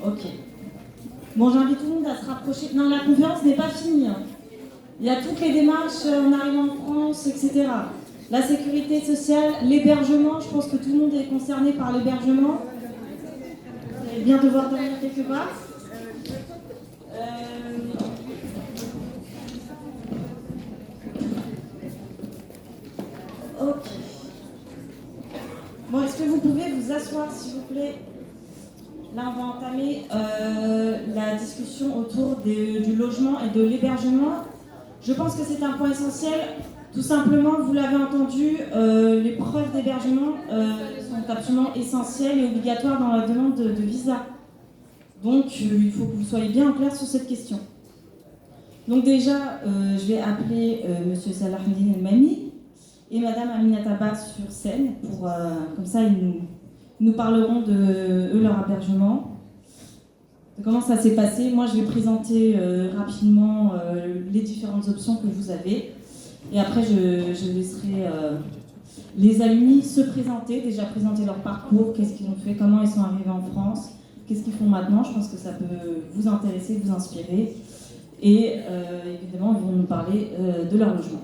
Ok. Bon, j'invite tout le monde à se rapprocher. Non, la conférence n'est pas finie. Hein. Il y a toutes les démarches en arrivant en France, etc. La sécurité sociale, l'hébergement, je pense que tout le monde est concerné par l'hébergement. Vous allez bien devoir dormir quelque part. Ok. Bon, est-ce que vous pouvez vous asseoir, s'il vous plaît? Là, on va entamer la discussion autour du logement et de l'hébergement. Je pense que c'est un point essentiel. Tout simplement, vous l'avez entendu, les preuves d'hébergement sont absolument essentielles et obligatoires dans la demande de visa. Donc, il faut que vous soyez bien en clair sur cette question. Donc déjà, je vais appeler Monsieur Salahdine El-Mami et Madame Aminata Ba sur scène, pour, comme ça ils nous parleront de leur hébergement, de comment ça s'est passé. Moi, je vais présenter rapidement les différentes options que vous avez. Et après, je laisserai les amis se présenter, déjà présenter leur parcours, qu'est-ce qu'ils ont fait, comment ils sont arrivés en France, qu'est-ce qu'ils font maintenant. Je pense que ça peut vous intéresser, vous inspirer. Et évidemment, ils vont nous parler de leur logement.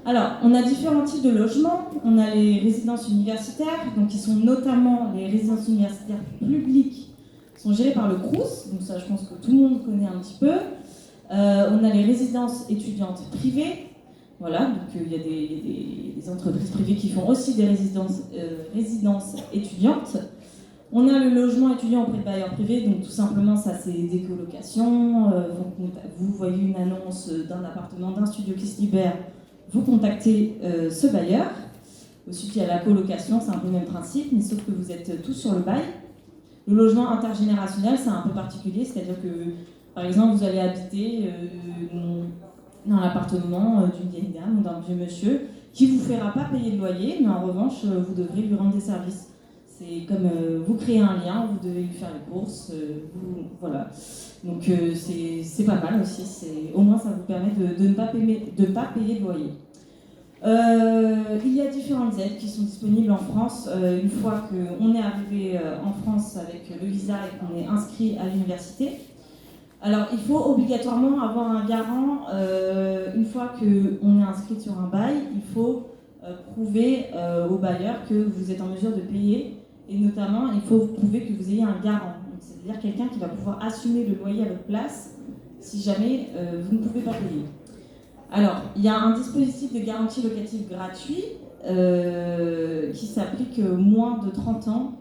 Alors, on a différents types de logements. On a les résidences universitaires, donc qui sont notamment les résidences universitaires publiques, qui sont gérées par le Crous. Donc ça, je pense que tout le monde connaît un petit peu. On a les résidences étudiantes privées. Voilà, donc il y a des entreprises privées qui font aussi des résidences étudiantes. On a le logement étudiant auprès de bailleurs privés, donc tout simplement ça c'est des colocations. Vous voyez une annonce d'un appartement, d'un studio qui se libère, vous contactez ce bailleur. Ensuite il y a la colocation, c'est un peu le même principe, mais sauf que vous êtes tous sur le bail. Le logement intergénérationnel c'est un peu particulier, c'est-à-dire que par exemple vous allez habiter dans l'appartement d'une vieille dame ou d'un vieux monsieur qui ne vous fera pas payer de loyer, mais en revanche vous devrez lui rendre des services. C'est comme vous créez un lien, vous devez lui faire les courses, voilà. Donc c'est pas mal aussi, au moins ça vous permet de ne pas payer de loyer. Il y a différentes aides qui sont disponibles en France une fois qu'on est arrivé en France avec le visa et qu'on est inscrit à l'université. Alors il faut obligatoirement avoir un garant une fois qu'on est inscrit sur un bail, il faut prouver au bailleur que vous êtes en mesure de payer. Et notamment, il faut prouver que vous ayez un garant, c'est-à-dire quelqu'un qui va pouvoir assumer le loyer à votre place si jamais vous ne pouvez pas payer. Alors, il y a un dispositif de garantie locative gratuit qui s'applique moins de 30 ans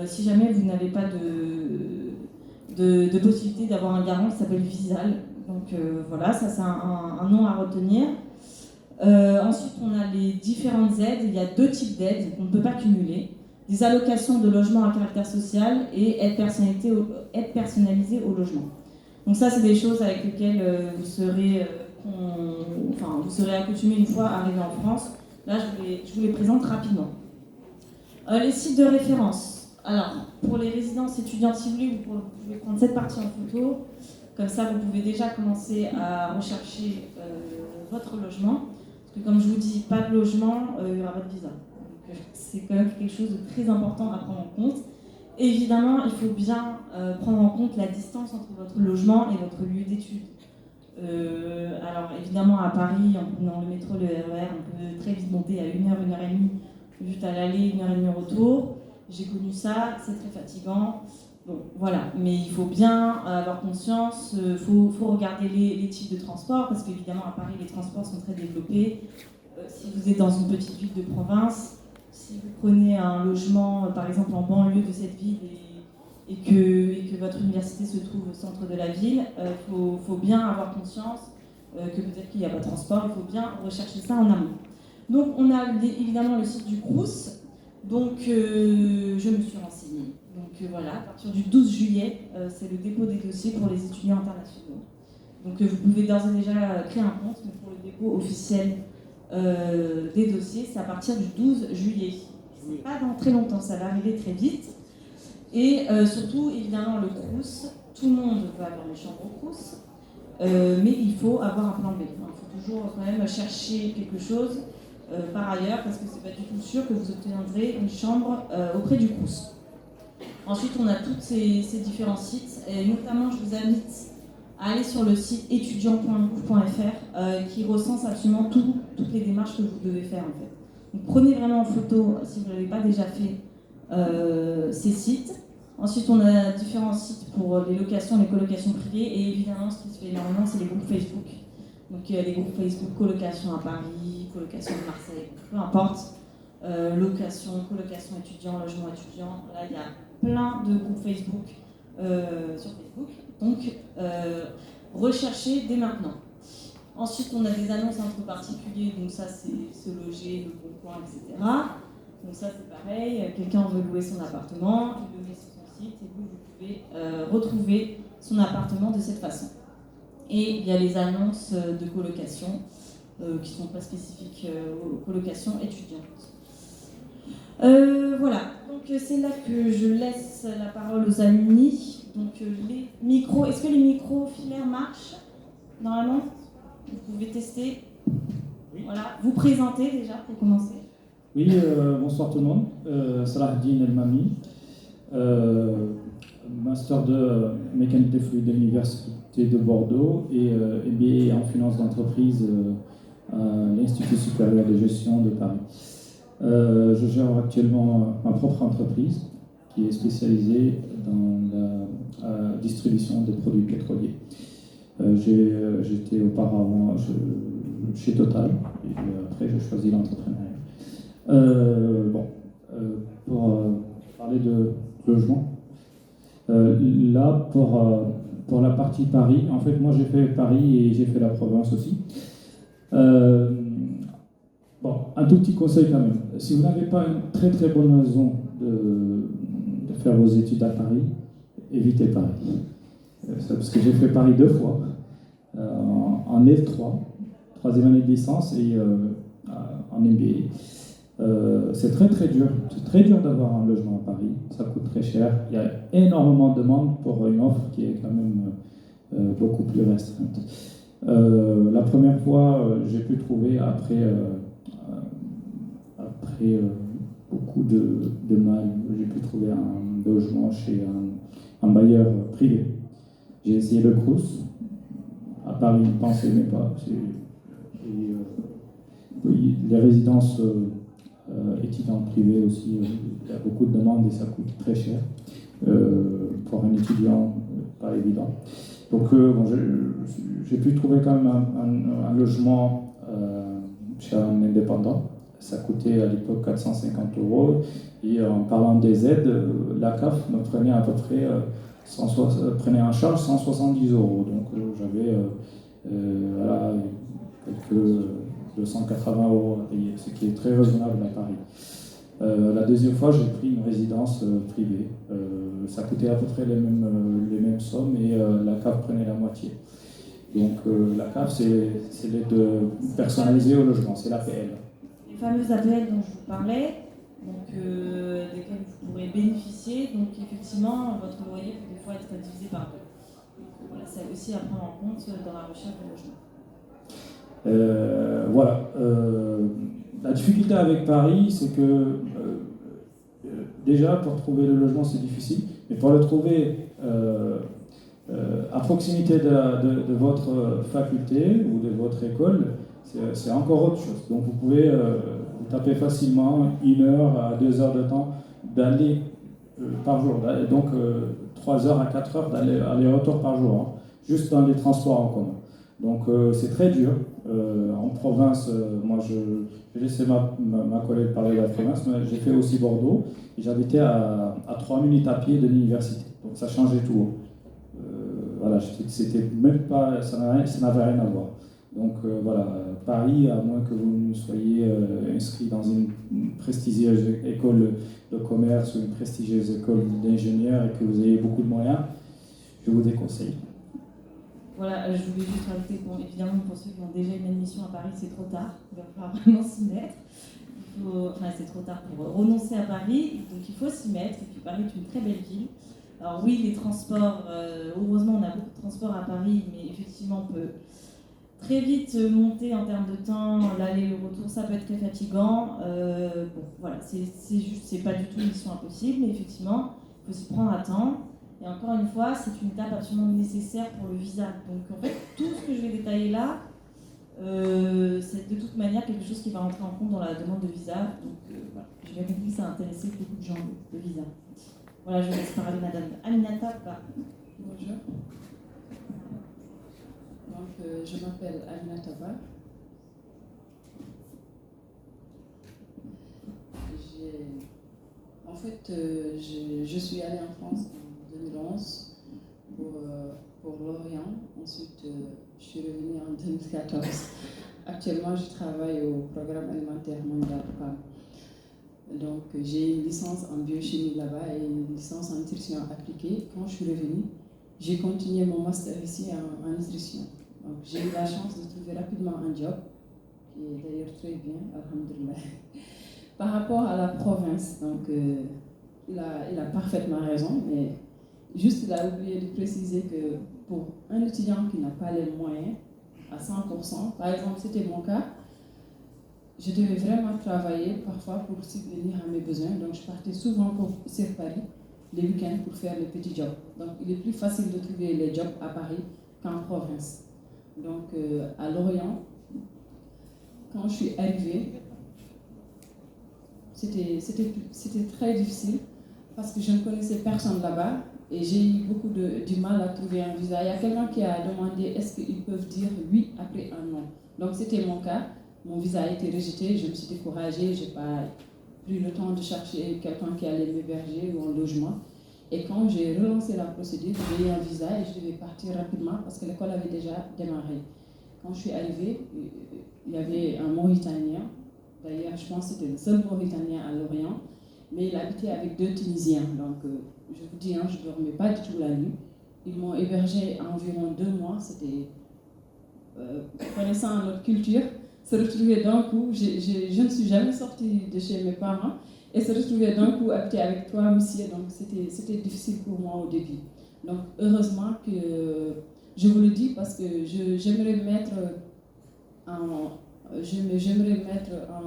si jamais vous n'avez pas de possibilité d'avoir un garant qui s'appelle Visal. Donc voilà, ça c'est un nom à retenir. Ensuite, on a les différentes aides. Il y a deux types d'aides qu'on ne peut pas cumuler. Des allocations de logement à caractère social et aide personnalisée au logement. Donc ça, c'est des choses avec lesquelles vous serez accoutumés une fois arrivé en France. Là, je vous les présente rapidement. Les sites de référence. Alors, pour les résidences étudiantes, si vous voulez, vous pouvez prendre cette partie en photo. Comme ça, vous pouvez déjà commencer à rechercher votre logement. Parce que comme je vous dis, pas de logement, il n'y aura pas de visa. C'est quand même quelque chose de très important à prendre en compte. Évidemment, il faut bien prendre en compte la distance entre votre logement et votre lieu d'études. Alors évidemment, à Paris, en prenant le métro, le RER, on peut très vite monter à 1h, 1h30, juste à l'aller, 1h30 retour. J'ai connu ça, c'est très fatigant. Bon, voilà, mais il faut bien avoir conscience, faut regarder les types de transports, parce qu'évidemment, à Paris, les transports sont très développés. Si vous êtes dans une petite ville de province, si vous prenez un logement, par exemple en banlieue de cette ville et que votre université se trouve au centre de la ville, faut bien avoir conscience que peut-être qu'il n'y a pas de transport, il faut bien rechercher ça en amont. Donc on a évidemment le site du Crous, donc je me suis renseignée. Donc voilà, à partir du 12 juillet, c'est le dépôt des dossiers pour les étudiants internationaux. Donc vous pouvez d'ores et déjà créer un compte, mais pour le dépôt officiel des dossiers, c'est à partir du 12 juillet. C'est pas dans très longtemps, ça va arriver très vite. Et surtout, évidemment, le Crous, tout le monde va avoir une chambre au Crous, mais il faut avoir un plan B. Il faut toujours quand même chercher quelque chose par ailleurs, parce que c'est pas du tout sûr que vous obtiendrez une chambre auprès du Crous. Ensuite, on a tous ces différents sites, et notamment, je vous invite à aller sur le site étudiant.gouv.fr qui recense absolument toutes les démarches que vous devez faire en fait. Donc, prenez vraiment en photo, si vous ne l'avez pas déjà fait, ces sites. Ensuite, on a différents sites pour les locations, les colocations privées, et évidemment, ce qui se fait énormément, c'est les groupes Facebook. Donc, les groupes Facebook, colocation à Paris, colocation de Marseille, peu importe, colocation étudiant, logement étudiant. Là, il y a plein de groupes Facebook sur Facebook. Donc, recherchez dès maintenant. Ensuite, on a des annonces entre particuliers, donc ça, c'est Se Loger, Le Bon Coin, etc. Donc ça, c'est pareil, quelqu'un veut louer son appartement, il le met sur son site, et vous pouvez retrouver son appartement de cette façon. Et il y a les annonces de colocation, qui ne sont pas spécifiques aux colocations étudiantes. Voilà, donc c'est là que je laisse la parole aux alumni. Donc les micros, est-ce que les micros filaires marchent normalement? Vous pouvez tester. Oui. Voilà, vous présentez déjà pour commencer. Oui, bonsoir tout le monde. Salahuddin El-Mami, master de mécanique des fluides de l'Université de Bordeaux et MBA en finance d'entreprise à l'Institut supérieur de gestion de Paris. Je gère actuellement ma propre entreprise qui est spécialisée dans la distribution de produits pétroliers. J'étais auparavant chez Total et après j'ai choisi l'entrepreneuriat. Pour parler de logement, là pour la partie Paris, en fait moi j'ai fait Paris et j'ai fait la province aussi. Un tout petit conseil quand même. Si vous n'avez pas une très très bonne raison de faire vos études à Paris, évitez Paris. Parce que j'ai fait Paris 2 fois, en L3, troisième année de licence et en MBA. C'est très très dur. C'est très dur d'avoir un logement à Paris. Ça coûte très cher. Il y a énormément de demandes pour une offre qui est quand même beaucoup plus restreinte. La première fois, j'ai pu trouver après beaucoup de mal, j'ai pu trouver un logement chez un bailleur privé. J'ai essayé le Crous. À Paris, ne pensez même pas. Les résidences étudiantes privées aussi, il y a beaucoup de demandes et ça coûte très cher. Pour un étudiant, pas évident. Donc j'ai pu trouver quand même un logement chez un indépendant. Ça coûtait à l'époque 450 €. Et en parlant des aides, la CAF me prenait à peu près prenait en charge 170 €. Donc j'avais quelques 280 € à payer, ce qui est très raisonnable à Paris. La deuxième fois, j'ai pris une résidence privée. Ça coûtait à peu près les mêmes sommes et la CAF prenait la moitié. Donc la CAF, c'est l'aide personnalisée au logement, c'est l'APL. Les fameuses APL dont je vous parlais, donc, desquelles vous pourrez bénéficier. Donc effectivement, votre loyer peut des fois être divisé par 2. Donc voilà, c'est aussi à prendre en compte dans la recherche de logement. La difficulté avec Paris, c'est que déjà pour trouver le logement c'est difficile, mais pour le trouver à proximité de votre faculté ou de votre école, c'est encore autre chose. Donc vous pouvez vous taper facilement 1 heure à 2 heures de temps d'aller par jour, donc 3 heures à 4 heures d'aller-retour par jour, hein, juste dans les transports en commun. Donc c'est très dur. En province, moi j'ai laissé ma collègue parler de la province, mais j'ai fait aussi Bordeaux et j'habitais à 3 minutes à pied de l'université. Donc ça changeait tout. Voilà, c'était même pas, ça n'avait rien à voir. Donc Paris, à moins que vous soyez inscrit dans une prestigieuse école de commerce ou une prestigieuse école d'ingénieur et que vous ayez beaucoup de moyens, je vous déconseille. Voilà, je voulais juste rajouter, évidemment, pour ceux qui ont déjà une admission à Paris, c'est trop tard. Il va falloir vraiment s'y mettre. C'est trop tard pour renoncer à Paris, donc il faut s'y mettre. Et puis Paris est une très belle ville. Alors oui, les transports, heureusement, on a beaucoup de transports à Paris, mais effectivement, on peut très vite monter en termes de temps. L'aller et le retour, ça peut être très fatigant. C'est pas du tout une mission impossible, mais effectivement, faut s'y prendre à temps. Et encore une fois, c'est une étape absolument nécessaire pour le visa. Donc en fait, tout ce que je vais détailler là, c'est de toute manière quelque chose qui va rentrer en compte dans la demande de visa. Donc voilà, j'ai bien compris que ça a intéressé beaucoup de gens, le visa. Voilà, je laisse parler Madame Aminata Ba. Bonjour. Donc, je m'appelle Aminata Ba. En fait, je suis allée en France en 2011 pour l'Orient. Ensuite, je suis revenue en 2014. Actuellement, je travaille au programme alimentaire mondial PAM. Donc, j'ai une licence en biochimie là-bas et une licence en nutrition appliquée. Quand je suis revenue, j'ai continué mon master ici en nutrition. Donc, j'ai eu la chance de trouver rapidement un job, qui est d'ailleurs très bien, alhamdoulilah. Par rapport à la province, donc, il a parfaitement raison, mais juste il a oublié de préciser que pour un étudiant qui n'a pas les moyens à 100%, par exemple, c'était mon cas, je devais vraiment travailler parfois pour subvenir à mes besoins. Donc, je partais souvent sur Paris les week-ends pour faire les petits jobs. Donc, il est plus facile de trouver les jobs à Paris qu'en province. Donc, à Lorient, quand je suis arrivée, c'était très difficile parce que je ne connaissais personne là-bas et j'ai eu beaucoup du mal à trouver un visa. Il y a quelqu'un qui a demandé est-ce qu'ils peuvent dire oui après un non. Donc, c'était mon cas. Mon visa a été rejeté, je me suis découragée, je n'ai pas pris le temps de chercher quelqu'un qui allait m'héberger ou un logement. Et quand j'ai relancé la procédure, j'ai eu un visa et je devais partir rapidement parce que l'école avait déjà démarré. Quand je suis arrivée, il y avait un Mauritanien. D'ailleurs, je pense que c'était le seul Mauritanien à Lorient, mais il habitait avec 2 Tunisiens. Donc, je vous dis, je ne dormais pas du tout la nuit. Ils m'ont hébergé environ 2 mois. C'était, connaissant notre culture, se retrouver d'un coup, je ne suis jamais sortie de chez mes parents, et se retrouver d'un coup habiter avec 3 messieurs, donc c'était difficile pour moi au début. Donc, heureusement que, je vous le dis parce que j'aimerais mettre en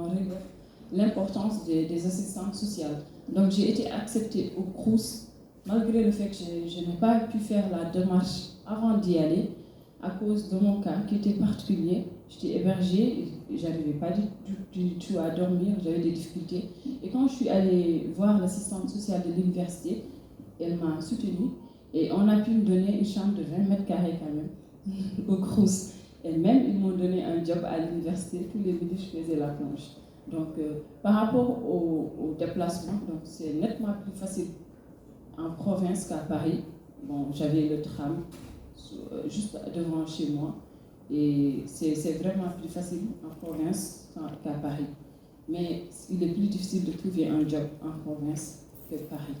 rigueur l'importance des assistantes sociales. Donc, j'ai été acceptée au Crous, malgré le fait que je n'ai pas pu faire la démarche avant d'y aller, à cause de mon cas qui était particulier. J'étais hébergée, je n'arrivais pas du tout à dormir, j'avais des difficultés. Et quand je suis allée voir l'assistante sociale de l'université, elle m'a soutenue et on a pu me donner une chambre de 20 mètres carrés quand même, au Crous. Et même, ils m'ont donné un job à l'université. Tous les midis, je faisais la plonge. Donc, par rapport au déplacement, donc c'est nettement plus facile en province qu'à Paris. Bon, j'avais le tram juste devant chez moi. Et c'est vraiment plus facile en province qu'à Paris. Mais il est plus difficile de trouver un job en province que Paris.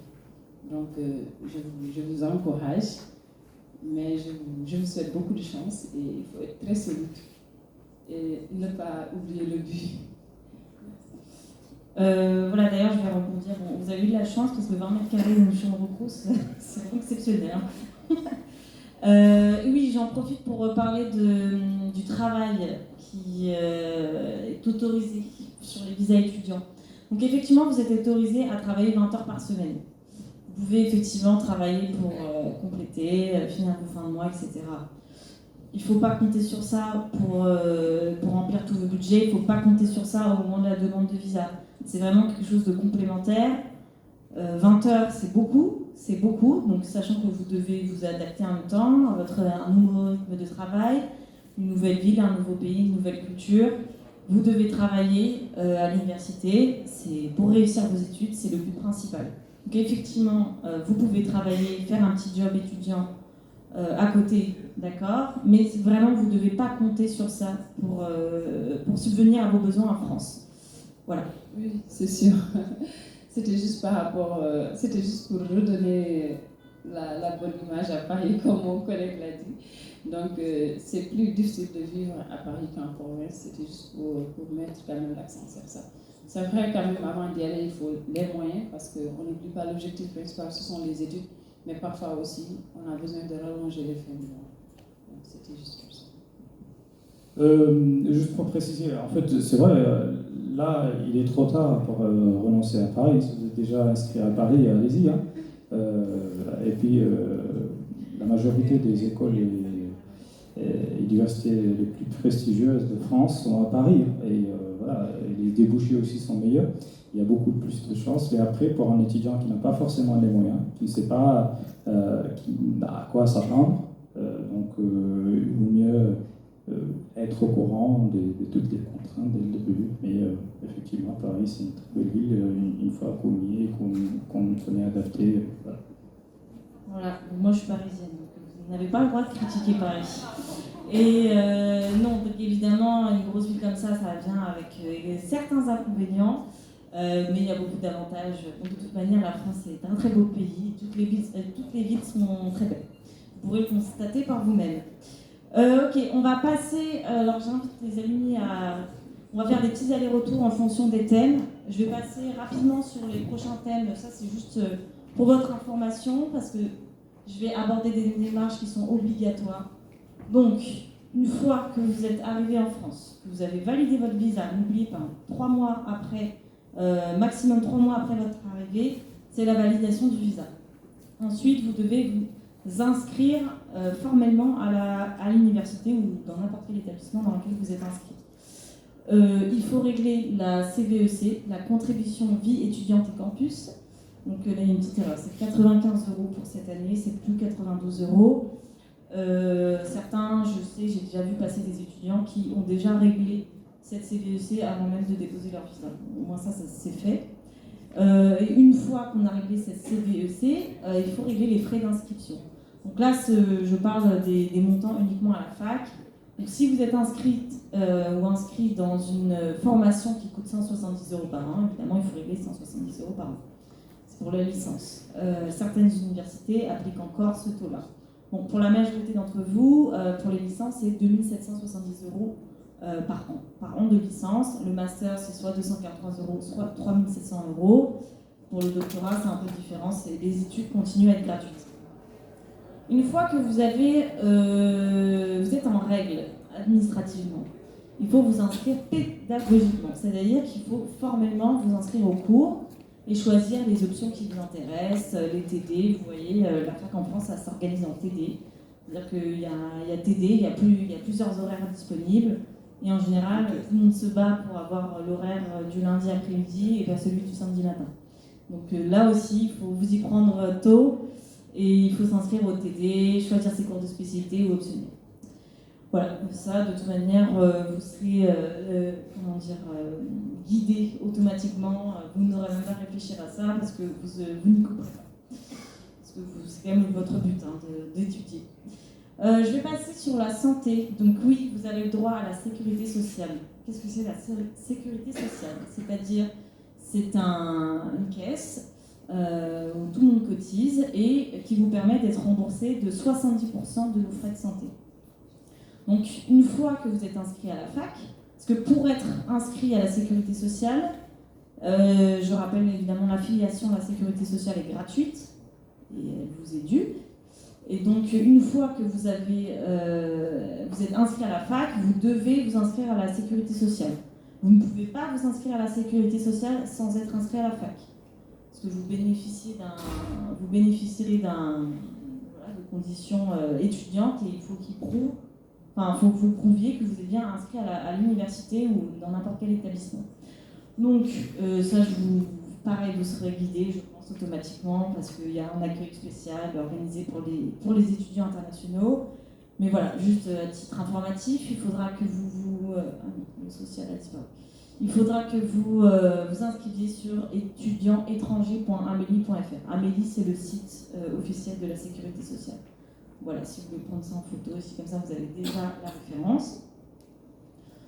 Donc, je vous encourage. Mais je vous souhaite beaucoup de chance et il faut être très solide et ne pas oublier le but. Voilà, d'ailleurs, je vais rebondir. Bon, vous avez eu de la chance parce que 20 mètres carrés d'une chambre au Crous, c'est vraiment exceptionnel. Oui, j'en profite pour parler du travail qui est autorisé sur les visas étudiants. Donc, effectivement, vous êtes autorisé à travailler 20 heures par semaine. Vous pouvez effectivement travailler pour compléter, finir vos fins de mois, etc. Il ne faut pas compter sur ça pour remplir tous vos budgets. Il ne faut pas compter sur ça au moment de la demande de visa. C'est vraiment quelque chose de complémentaire. 20 heures, c'est beaucoup. Donc, sachant que vous devez vous adapter en même temps à un nouveau rythme de travail, une nouvelle ville, un nouveau pays, une nouvelle culture. Vous devez travailler à l'université. C'est pour réussir vos études, c'est le but principal. Donc effectivement, vous pouvez travailler, faire un petit job étudiant à côté, d'accord, mais vraiment, vous ne devez pas compter sur ça pour subvenir à vos besoins en France. Voilà. Oui, c'est sûr. C'était juste c'était juste pour redonner la bonne image à Paris, comme mon collègue l'a dit. Donc, c'est plus difficile de vivre à Paris qu'en province. C'était juste pour mettre quand même l'accent sur ça. C'est vrai, quand même, avant d'y aller, il faut les moyens, parce qu'on n'oublie pas l'objectif principal, ce sont les études, mais parfois aussi, on a besoin de rallonger les fins de mois. Donc, c'était juste comme ça. Juste pour préciser, en fait, c'est vrai, là, il est trop tard pour renoncer à Paris. Si vous êtes déjà inscrit à Paris, allez-y. Et puis, la majorité des écoles et universités les plus prestigieuses de France sont à Paris. Et voilà, les débouchés aussi sont meilleurs. Il y a beaucoup plus de chances. Et après, pour un étudiant qui n'a pas forcément les moyens, qui ne sait pas à quoi s'attendre, donc il vaut mieux être au courant de toutes les contraintes dès le début. Mais effectivement, Paris, c'est une très belle ville. Une fois qu'on y est, qu'on s'en est adapté. Voilà, moi je suis parisienne, donc vous n'avez pas le droit de critiquer Paris. Et non, évidemment, une grosse ville comme ça vient avec certains inconvénients, mais il y a beaucoup d'avantages. De toute manière, la France est un très beau pays, toutes les villes sont très belles. Vous pourrez le constater par vous-même. Ok, on va passer, alors j'invite les amis on va faire des petits allers-retours en fonction des thèmes. Je vais passer rapidement sur les prochains thèmes, ça c'est juste pour votre information, parce que je vais aborder des démarches qui sont obligatoires. Donc, une fois que vous êtes arrivé en France, que vous avez validé votre visa, n'oubliez pas, 3 mois après, maximum 3 mois après votre arrivée, c'est la validation du visa. Ensuite, vous devez vous inscrire formellement à l'université ou dans n'importe quel établissement dans lequel vous êtes inscrit. Il faut régler la CVEC, la contribution vie étudiante et campus. Donc là, il y a une petite erreur, c'est 95 € pour cette année, c'est plus 92 €. Certains, je sais, j'ai déjà vu passer des étudiants qui ont déjà réglé cette CVEC avant même de déposer leur visa. Au moins ça c'est fait. Et une fois qu'on a réglé cette CVEC, il faut régler les frais d'inscription. Donc là, je parle des montants uniquement à la fac. Donc si vous êtes inscrite ou inscrit dans une formation qui coûte 170 € par an, évidemment, il faut régler 170 € par an. C'est pour la licence. Certaines universités appliquent encore ce taux-là. Donc pour la majorité d'entre vous, pour les licences, c'est 2770 € par an de licence. Le master, c'est soit 243 €, soit 3700 €. Pour le doctorat, c'est un peu différent, les études continuent à être gratuites. Une fois que vous êtes en règle administrativement, il faut vous inscrire pédagogiquement, c'est-à-dire qu'il faut formellement vous inscrire au cours et choisir les options qui vous intéressent, les TD. Vous voyez, la fac en France, ça s'organise en TD. C'est-à-dire qu'il y a TD, il y a plusieurs horaires disponibles. Et en général, tout le monde se bat pour avoir l'horaire du lundi après-midi et pas celui du samedi matin. Donc là aussi, il faut vous y prendre tôt et il faut s'inscrire au TD, choisir ses cours de spécialité ou optionnels. Voilà, ça, de toute manière, vous serez guidé automatiquement. Vous n'aurez même pas à réfléchir à ça parce que vous n'y couperez pas. Parce que c'est quand même votre but d'étudier. Je vais passer sur la santé. Donc oui, vous avez le droit à la sécurité sociale. Qu'est-ce que c'est la sécurité sociale? C'est-à-dire, c'est une caisse où tout le monde cotise et qui vous permet d'être remboursé de 70% de vos frais de santé. Donc une fois que vous êtes inscrit à la fac, parce que pour être inscrit à la sécurité sociale, je rappelle évidemment l'affiliation à la sécurité sociale est gratuite et elle vous est due. Et donc, une fois que vous êtes inscrit à la fac, vous devez vous inscrire à la sécurité sociale. Vous ne pouvez pas vous inscrire à la sécurité sociale sans être inscrit à la fac. Parce que vous bénéficierez de conditions étudiantes et il faut que vous prouviez que vous êtes bien inscrit à l'université ou dans n'importe quel établissement. Donc, ça, pareil, vous serez guidé, je pense, automatiquement, parce qu'il y a un accueil spécial organisé pour les étudiants internationaux. Mais voilà, juste à titre informatif, il faudra que vous inscriviez sur étudiantsétranger.amélie.fr. Amélie, c'est le site officiel de la sécurité sociale. Voilà, si vous voulez prendre ça en photo, ici, comme ça, vous avez déjà la référence.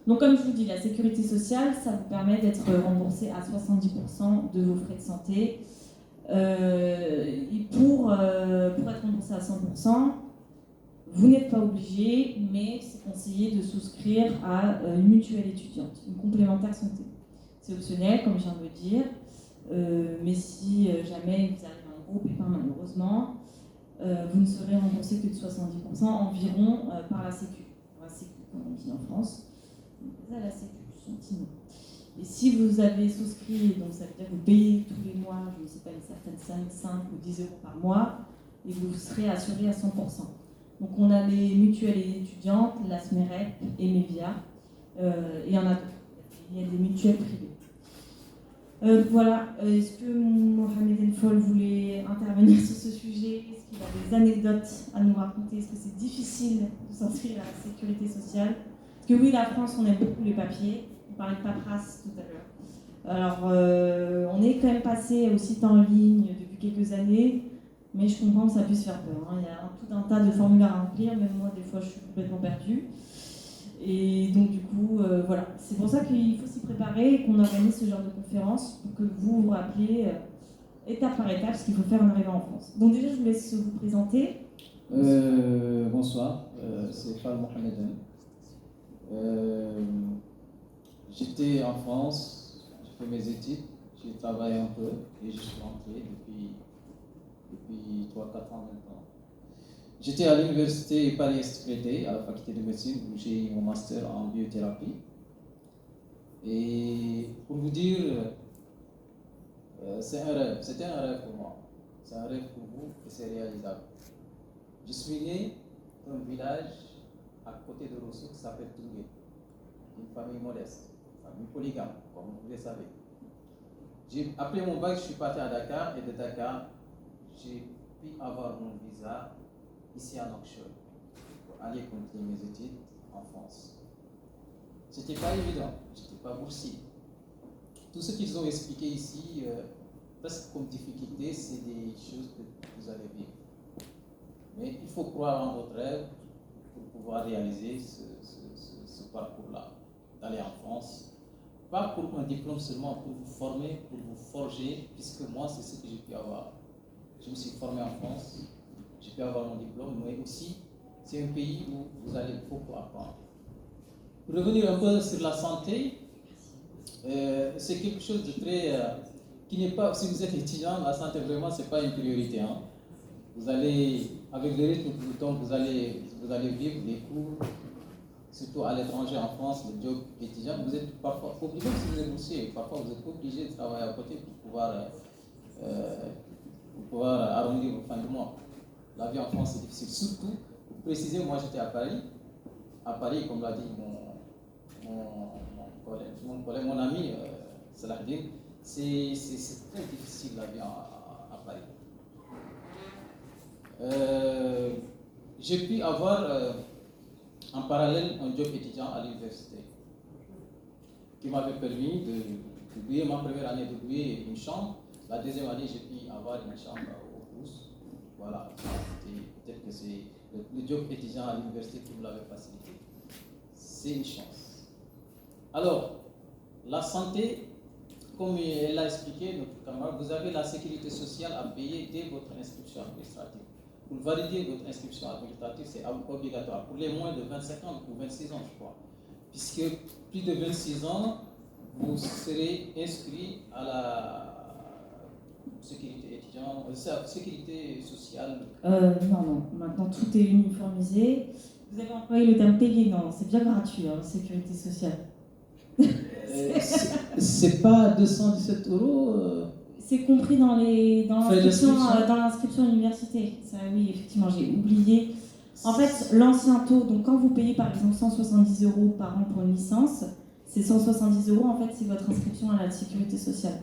Donc, comme je vous dis, la sécurité sociale, ça vous permet d'être remboursé à 70% de vos frais de santé. Et pour être remboursé à 100%, vous n'êtes pas obligé, mais c'est conseillé de souscrire à une mutuelle étudiante, une complémentaire santé. C'est optionnel, comme je viens de le dire, mais si jamais vous arrivez à un gros pépin, malheureusement, vous ne serez remboursé que de 70% environ par la Sécu. La Sécu, comme on dit en France. À la Sécu, gentiment. Et si vous avez souscrit, donc ça veut dire que vous payez tous les mois, je ne sais pas, une certaine 5 ou 10 euros par mois, et vous serez assuré à 100%. Donc on a les mutuelles étudiantes, la SMEREP et MEVIA, et il y a des mutuelles privées. Voilà, est-ce que Mohamed Enfol voulait intervenir sur ce sujet? Est-ce qu'il a des anecdotes à nous raconter? Est-ce que c'est difficile de s'inscrire à la sécurité sociale? Parce que oui, la France, on aime beaucoup les papiers. On parlait de paperasse tout à l'heure. Alors, on est quand même passé au site en ligne depuis quelques années, mais je comprends que ça puisse faire peur. Hein. Il y a tout un tas de formulaires à remplir, même moi, des fois, je suis complètement perdue. Et donc, du coup, voilà. C'est pour ça qu'il faut s'y préparer et qu'on organise ce genre de conférence pour que vous vous rappeliez étape par étape ce qu'il faut faire en arrivant en France. Donc, déjà, je vous laisse vous présenter. Bonsoir, c'est Fall Mohamed. J'étais en France, j'ai fait mes études, j'ai travaillé un peu et je suis rentré depuis 3-4 ans maintenant. J'étais à l'université Paris-Est-Créteil, à la faculté de médecine, où j'ai eu mon master en biothérapie. Et pour vous dire, c'est un rêve, c'était un rêve pour moi, c'est un rêve pour vous et c'est réalisable. Je suis né dans un village à côté de Rosso qui s'appelle Tougué, une famille modeste, une famille polygame, comme vous le savez. Après mon bac, je suis parti à Dakar et de Dakar, j'ai pu avoir mon visa ici à Nouakchott pour aller continuer mes études en France. C'était pas évident, j'étais pas boursier. Tout ce qu'ils ont expliqué ici, presque comme difficulté, c'est des choses que vous allez vivre. Mais il faut croire en votre rêve pour pouvoir réaliser ce parcours-là, d'aller en France. Pas pour un diplôme seulement, pour vous former, pour vous forger, puisque moi, c'est ce que j'ai pu avoir. Je me suis formé en France, j'ai pu avoir mon diplôme, mais aussi, c'est un pays où vous allez beaucoup apprendre. Pour revenir un peu sur la santé, c'est quelque chose de très... qui n'est pas... Si vous êtes étudiant, la santé, vraiment, ce n'est pas une priorité. Hein. Vous allez, avec le rythme du temps, vous allez vivre des cours, surtout à l'étranger, en France, le job étudiant, vous êtes parfois obligé, si vous êtes boursier, parfois vous êtes obligé de travailler à côté pour pouvoir arrondir vos fins de mois. La vie en France est difficile, surtout, pour préciser, moi j'étais à Paris, comme l'a dit mon ami Salahdine, c'est très difficile la vie à Paris. J'ai pu avoir en parallèle un job étudiant à l'université qui m'avait permis de louer ma première année, de louer une chambre. La deuxième année, j'ai pu avoir une chambre au Crous. Voilà, peut-être que c'est le job étudiant à l'université qui me l'avait facilité. C'est une chance. Alors, la santé, comme elle l'a expliqué, notre camarade, vous avez la sécurité sociale à payer dès votre inscription administrative. Pour valider votre inscription administrative, c'est obligatoire. Pour les moins de 25 ans ou 26 ans, je crois. Puisque plus de 26 ans, vous serez inscrit à la sécurité étudiante, sécurité sociale. Non, maintenant tout est uniformisé. Vous avez employé le terme payé, non, c'est bien gratuit, hein, sécurité sociale. C'est pas 217 €. C'est compris dans l'inscription à l'université. Ça, oui, effectivement, j'ai oublié. En fait, l'ancien taux, donc quand vous payez par exemple 170 € par an pour une licence, c'est 170 €, en fait, c'est votre inscription à la sécurité sociale.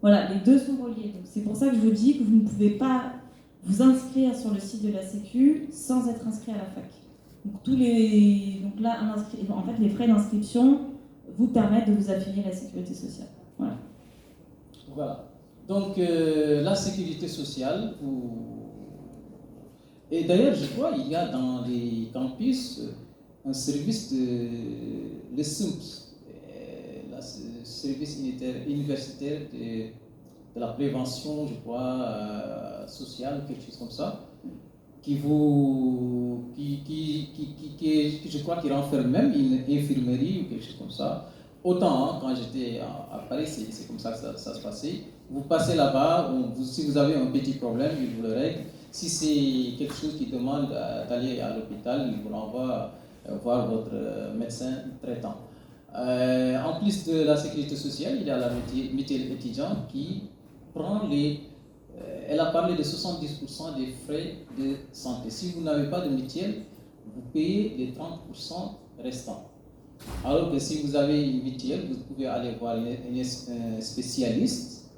Voilà, les deux sont reliés. Donc c'est pour ça que je vous dis que vous ne pouvez pas vous inscrire sur le site de la Sécu sans être inscrit à la fac. Donc là, en fait, les frais d'inscription vous permettent de vous affilier à la sécurité sociale. Voilà. Voilà. Donc, la sécurité sociale, et d'ailleurs, je crois qu'il y a dans les campus un service le SUMPS, le service universitaire de la prévention, je crois, sociale, quelque chose comme ça, qui je crois qu'il renferme même une infirmerie ou quelque chose comme ça. Autant, hein, quand j'étais à Paris, c'est comme ça que ça se passait. Vous passez là-bas, si vous avez un petit problème, ils vous le règlent. Si c'est quelque chose qui demande d'aller à l'hôpital, ils vous renvoient voir votre médecin traitant. En plus de la sécurité sociale, il y a la mutuelle étudiante qui prend elle a parlé de 70% des frais de santé. Si vous n'avez pas de mutuelle, vous payez les 30% restants. Alors que si vous avez une mutuelle, vous pouvez aller voir un spécialiste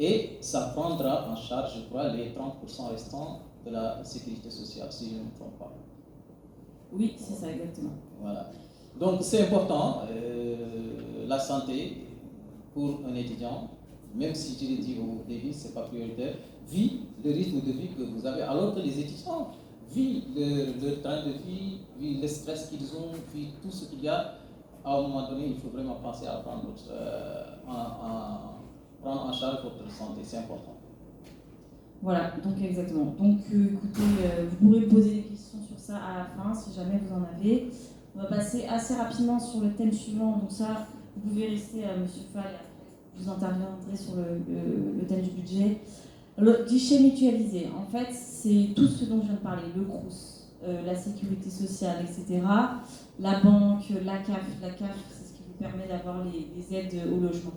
et ça prendra en charge, je crois, les 30% restants de la sécurité sociale, si je ne me trompe pas. Oui, c'est ça, exactement. Voilà. Donc c'est important, la santé pour un étudiant, même si je l'ai dit au début, ce n'est pas prioritaire, vu le rythme de vie que vous avez, alors que les étudiants, vu leur train de vie, vu le stress qu'ils ont, vu tout ce qu'il y a, à un moment donné, il faut vraiment penser à prendre en charge votre santé, c'est important. Voilà, donc exactement. Donc écoutez, vous pourrez poser des questions sur ça à la fin, si jamais vous en avez. On va passer assez rapidement sur le thème suivant, donc ça, vous pouvez rester à Monsieur Fall, vous interviendrez sur le thème du budget. Le guichet mutualisé, en fait, c'est tout ce dont je viens de parler, le CROUS, la sécurité sociale, etc. La banque, la CAF, c'est ce qui vous permet d'avoir les aides au logement.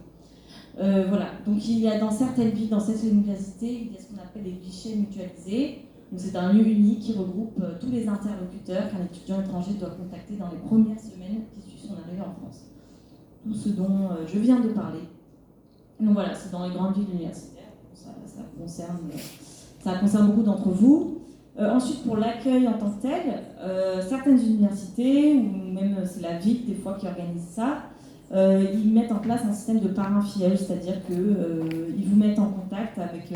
Voilà, donc il y a dans certaines villes, dans cette université, il y a ce qu'on appelle des guichets mutualisés. Donc c'est un lieu unique qui regroupe tous les interlocuteurs qu'un étudiant étranger doit contacter dans les premières semaines qui suivent son arrivée en France. Tout ce dont je viens de parler. Donc voilà, c'est dans les grandes villes universitaires, ça concerne beaucoup d'entre vous. Ensuite, pour l'accueil en tant que tel, certaines universités, ou même c'est la ville des fois qui organise ça, ils mettent en place un système de parrain-filleul, c'est-à-dire qu'ils vous mettent en contact avec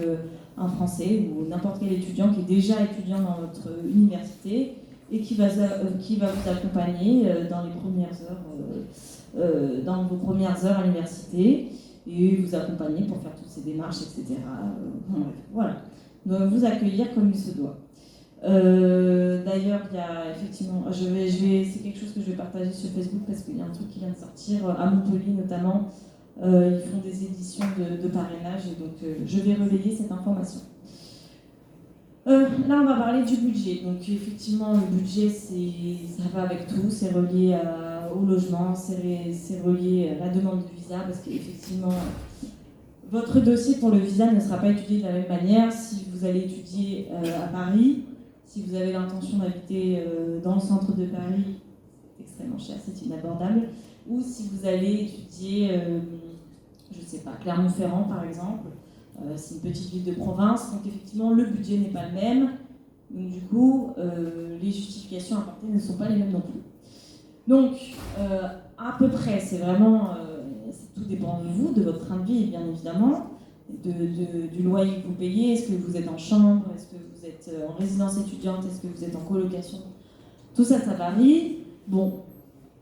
un Français ou n'importe quel étudiant qui est déjà étudiant dans votre université et qui va vous accompagner dans les premières heures, dans vos premières heures à l'université et vous accompagner pour faire toutes ces démarches, etc. Voilà, donc vous accueillir comme il se doit. D'ailleurs, il y a effectivement, c'est quelque chose que je vais partager sur Facebook parce qu'il y a un truc qui vient de sortir à Montpellier notamment. Ils font des éditions de parrainage et donc je vais relayer cette information. Là, on va parler du budget. Donc effectivement, le budget, ça va avec tout. C'est relié au logement, c'est relié à la demande de visa parce qu'effectivement, votre dossier pour le visa ne sera pas étudié de la même manière si vous allez étudier à Paris. Si vous avez l'intention d'habiter dans le centre de Paris, c'est extrêmement cher, c'est inabordable. Ou si vous allez étudier, je ne sais pas, Clermont-Ferrand par exemple, c'est une petite ville de province, donc effectivement le budget n'est pas le même. Donc du coup, les justifications apportées ne sont pas les mêmes non plus. Donc, à peu près, c'est vraiment, tout dépend de vous, de votre train de vie bien évidemment. Du loyer que vous payez, est-ce que vous êtes en chambre, est-ce que vous êtes en résidence étudiante, est-ce que vous êtes en colocation, tout ça, ça varie. Bon,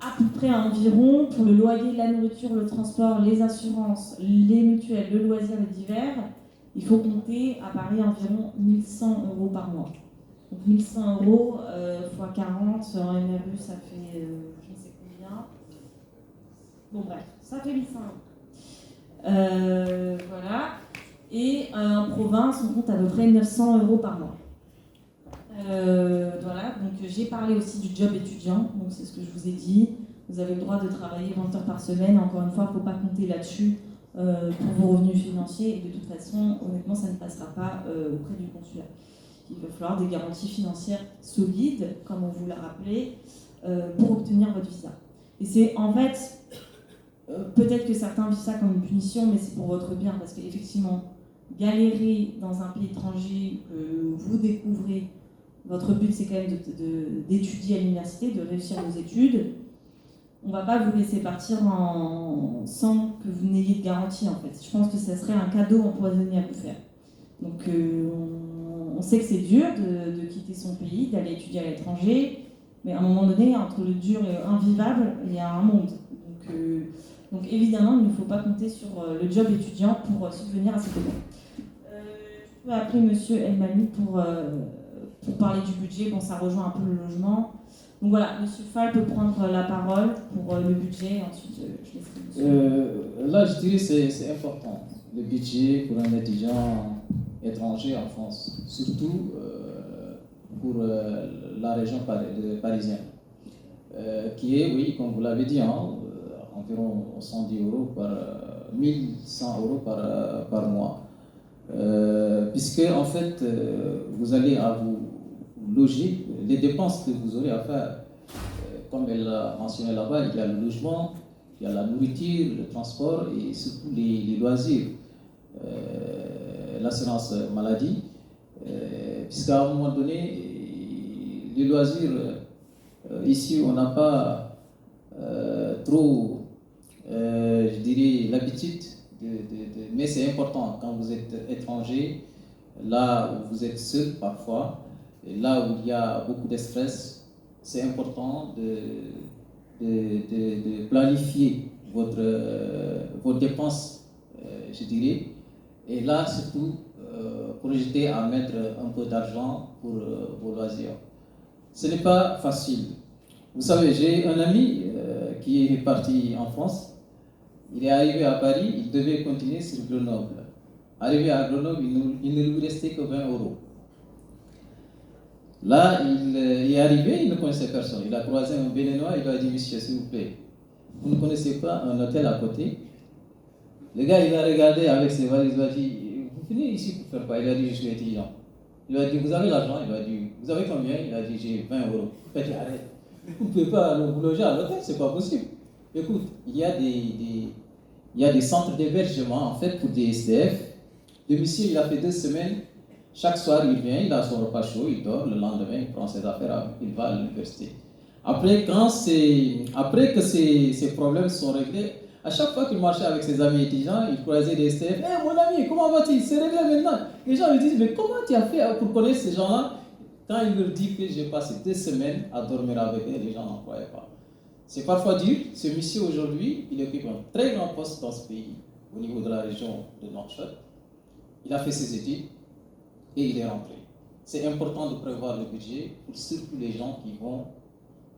à peu près environ, pour le loyer, la nourriture, le transport, les assurances, les mutuelles, le loisir et divers, il faut compter à Paris environ 1 100 € par mois. Donc 1 100 € x 40, en MRU, ça fait je ne sais combien. Bon bref, ça fait 1 100 €. Voilà. Et en province, on compte à peu près 900 € par mois. Voilà, donc j'ai parlé aussi du job étudiant, donc c'est ce que je vous ai dit. Vous avez le droit de travailler 20 heures par semaine. Encore une fois, il ne faut pas compter là-dessus pour vos revenus financiers. Et de toute façon, honnêtement, ça ne passera pas auprès du consulat. Il va falloir des garanties financières solides, comme on vous l'a rappelé, pour obtenir votre visa. Et c'est en fait... peut-être que certains vivent ça comme une punition, mais c'est pour votre bien, parce qu'effectivement, galérer dans un pays étranger que vous découvrez, votre but c'est quand même d'étudier à l'université, de réussir vos études. On ne va pas vous laisser partir sans que vous n'ayez de garantie en fait. Je pense que ça serait un cadeau empoisonné à vous faire. Donc on sait que c'est dur de quitter son pays, d'aller étudier à l'étranger, mais à un moment donné, entre le dur et l'invivable, il y a un monde. Donc évidemment, il ne faut pas compter sur le job étudiant pour subvenir à ces besoins. Je peux appeler Monsieur Elmani pour parler du budget. Bon, ça rejoint un peu le logement. Donc voilà, Monsieur Fall peut prendre la parole pour le budget. Et ensuite, je laisserai Monsieur. Là, je dirais que c'est important, le budget pour un étudiant étranger en France, surtout pour la région parisienne, qui est, oui, comme vous l'avez dit, environ 110 euros 1100 euros par mois. Puisque en fait, vous allez à vous loger, les dépenses que vous aurez à faire, comme elle l'a mentionné là-bas, il y a le logement, il y a la nourriture, le transport et surtout les loisirs, l'assurance maladie, puisqu'à un moment donné, les loisirs, ici on n'a pas trop, je dirais, l'habitude, mais c'est important quand vous êtes étranger, là où vous êtes seul parfois, et là où il y a beaucoup de stress, c'est important de planifier vos dépenses, je dirais, et là surtout projeter à mettre un peu d'argent pour vos loisirs. Ce n'est pas facile. Vous savez, j'ai un ami qui est parti en France. Il est arrivé à Paris, il devait continuer sur Grenoble. Arrivé à Grenoble, il ne lui restait que 20 euros. Là, il est arrivé, il ne connaissait personne. Il a croisé un Béninois, il lui a dit: monsieur, s'il vous plaît, vous ne connaissez pas un hôtel à côté? Le gars, il a regardé avec ses valises, il a dit: vous venez ici pour faire quoi? Il a dit: je suis étudiant. Il lui a dit: vous avez l'argent? Il lui a dit: vous avez combien? Il a dit: j'ai 20 euros. Il a dit: arrête, vous ne pouvez pas vous loger à l'hôtel, c'est pas possible. Écoute, il y a des centres d'hébergement en fait pour des SDF. Le monsieur, il a fait 2 semaines. Chaque soir, il vient, il a son repas chaud, il dort. Le lendemain, il prend ses affaires, il va à l'université. Après que ces problèmes sont réglés, à chaque fois qu'il marchait avec ses amis étudiants, il croisait des SDF. Hey, mon ami, comment vas-tu? C'est réglé maintenant. Les gens lui disent: mais comment tu as fait pour connaître ces gens-là? Quand il leur dit que j'ai passé 2 semaines à dormir avec eux, les gens n'en croyaient pas. C'est parfois dur. Ce monsieur aujourd'hui, il occupe un très grand poste dans ce pays, au niveau de la région de Nouakchott. Il a fait ses études et il est rentré. C'est important de prévoir le budget pour surtout les gens qui vont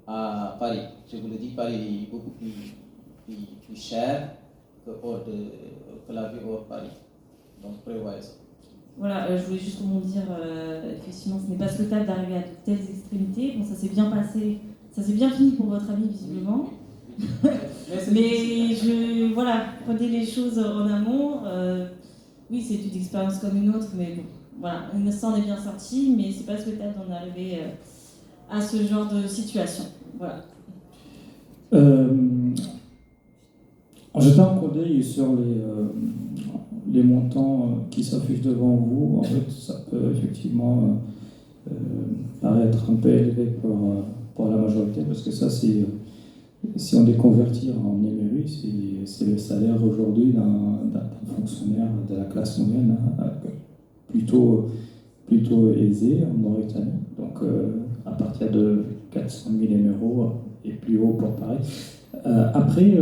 à Paris. Je vous le dis, Paris est beaucoup plus cher que la vie hors Paris. Donc prévoyez ça. Voilà, je voulais juste rebondir, effectivement, ce n'est pas souhaitable d'arriver à de telles extrémités. Bon, ça s'est bien passé, ça s'est bien fini pour votre ami, visiblement. Mais voilà, prenez les choses en amont. Oui, c'est une expérience comme une autre, mais bon, voilà, on s'en est bien sorti, mais c'est pas souhaitable d'en arriver à ce genre de situation. Voilà. En jetant un coup d'œil sur les montants qui s'affichent devant vous, en fait, ça peut effectivement paraître un peu élevé pour la majorité, parce que ça, si on les convertit en émérits, c'est le salaire aujourd'hui d'un fonctionnaire de la classe moyenne, plutôt aisé en Mauritanie. Donc, à partir de 400 000 euros et plus haut pour Paris. Après,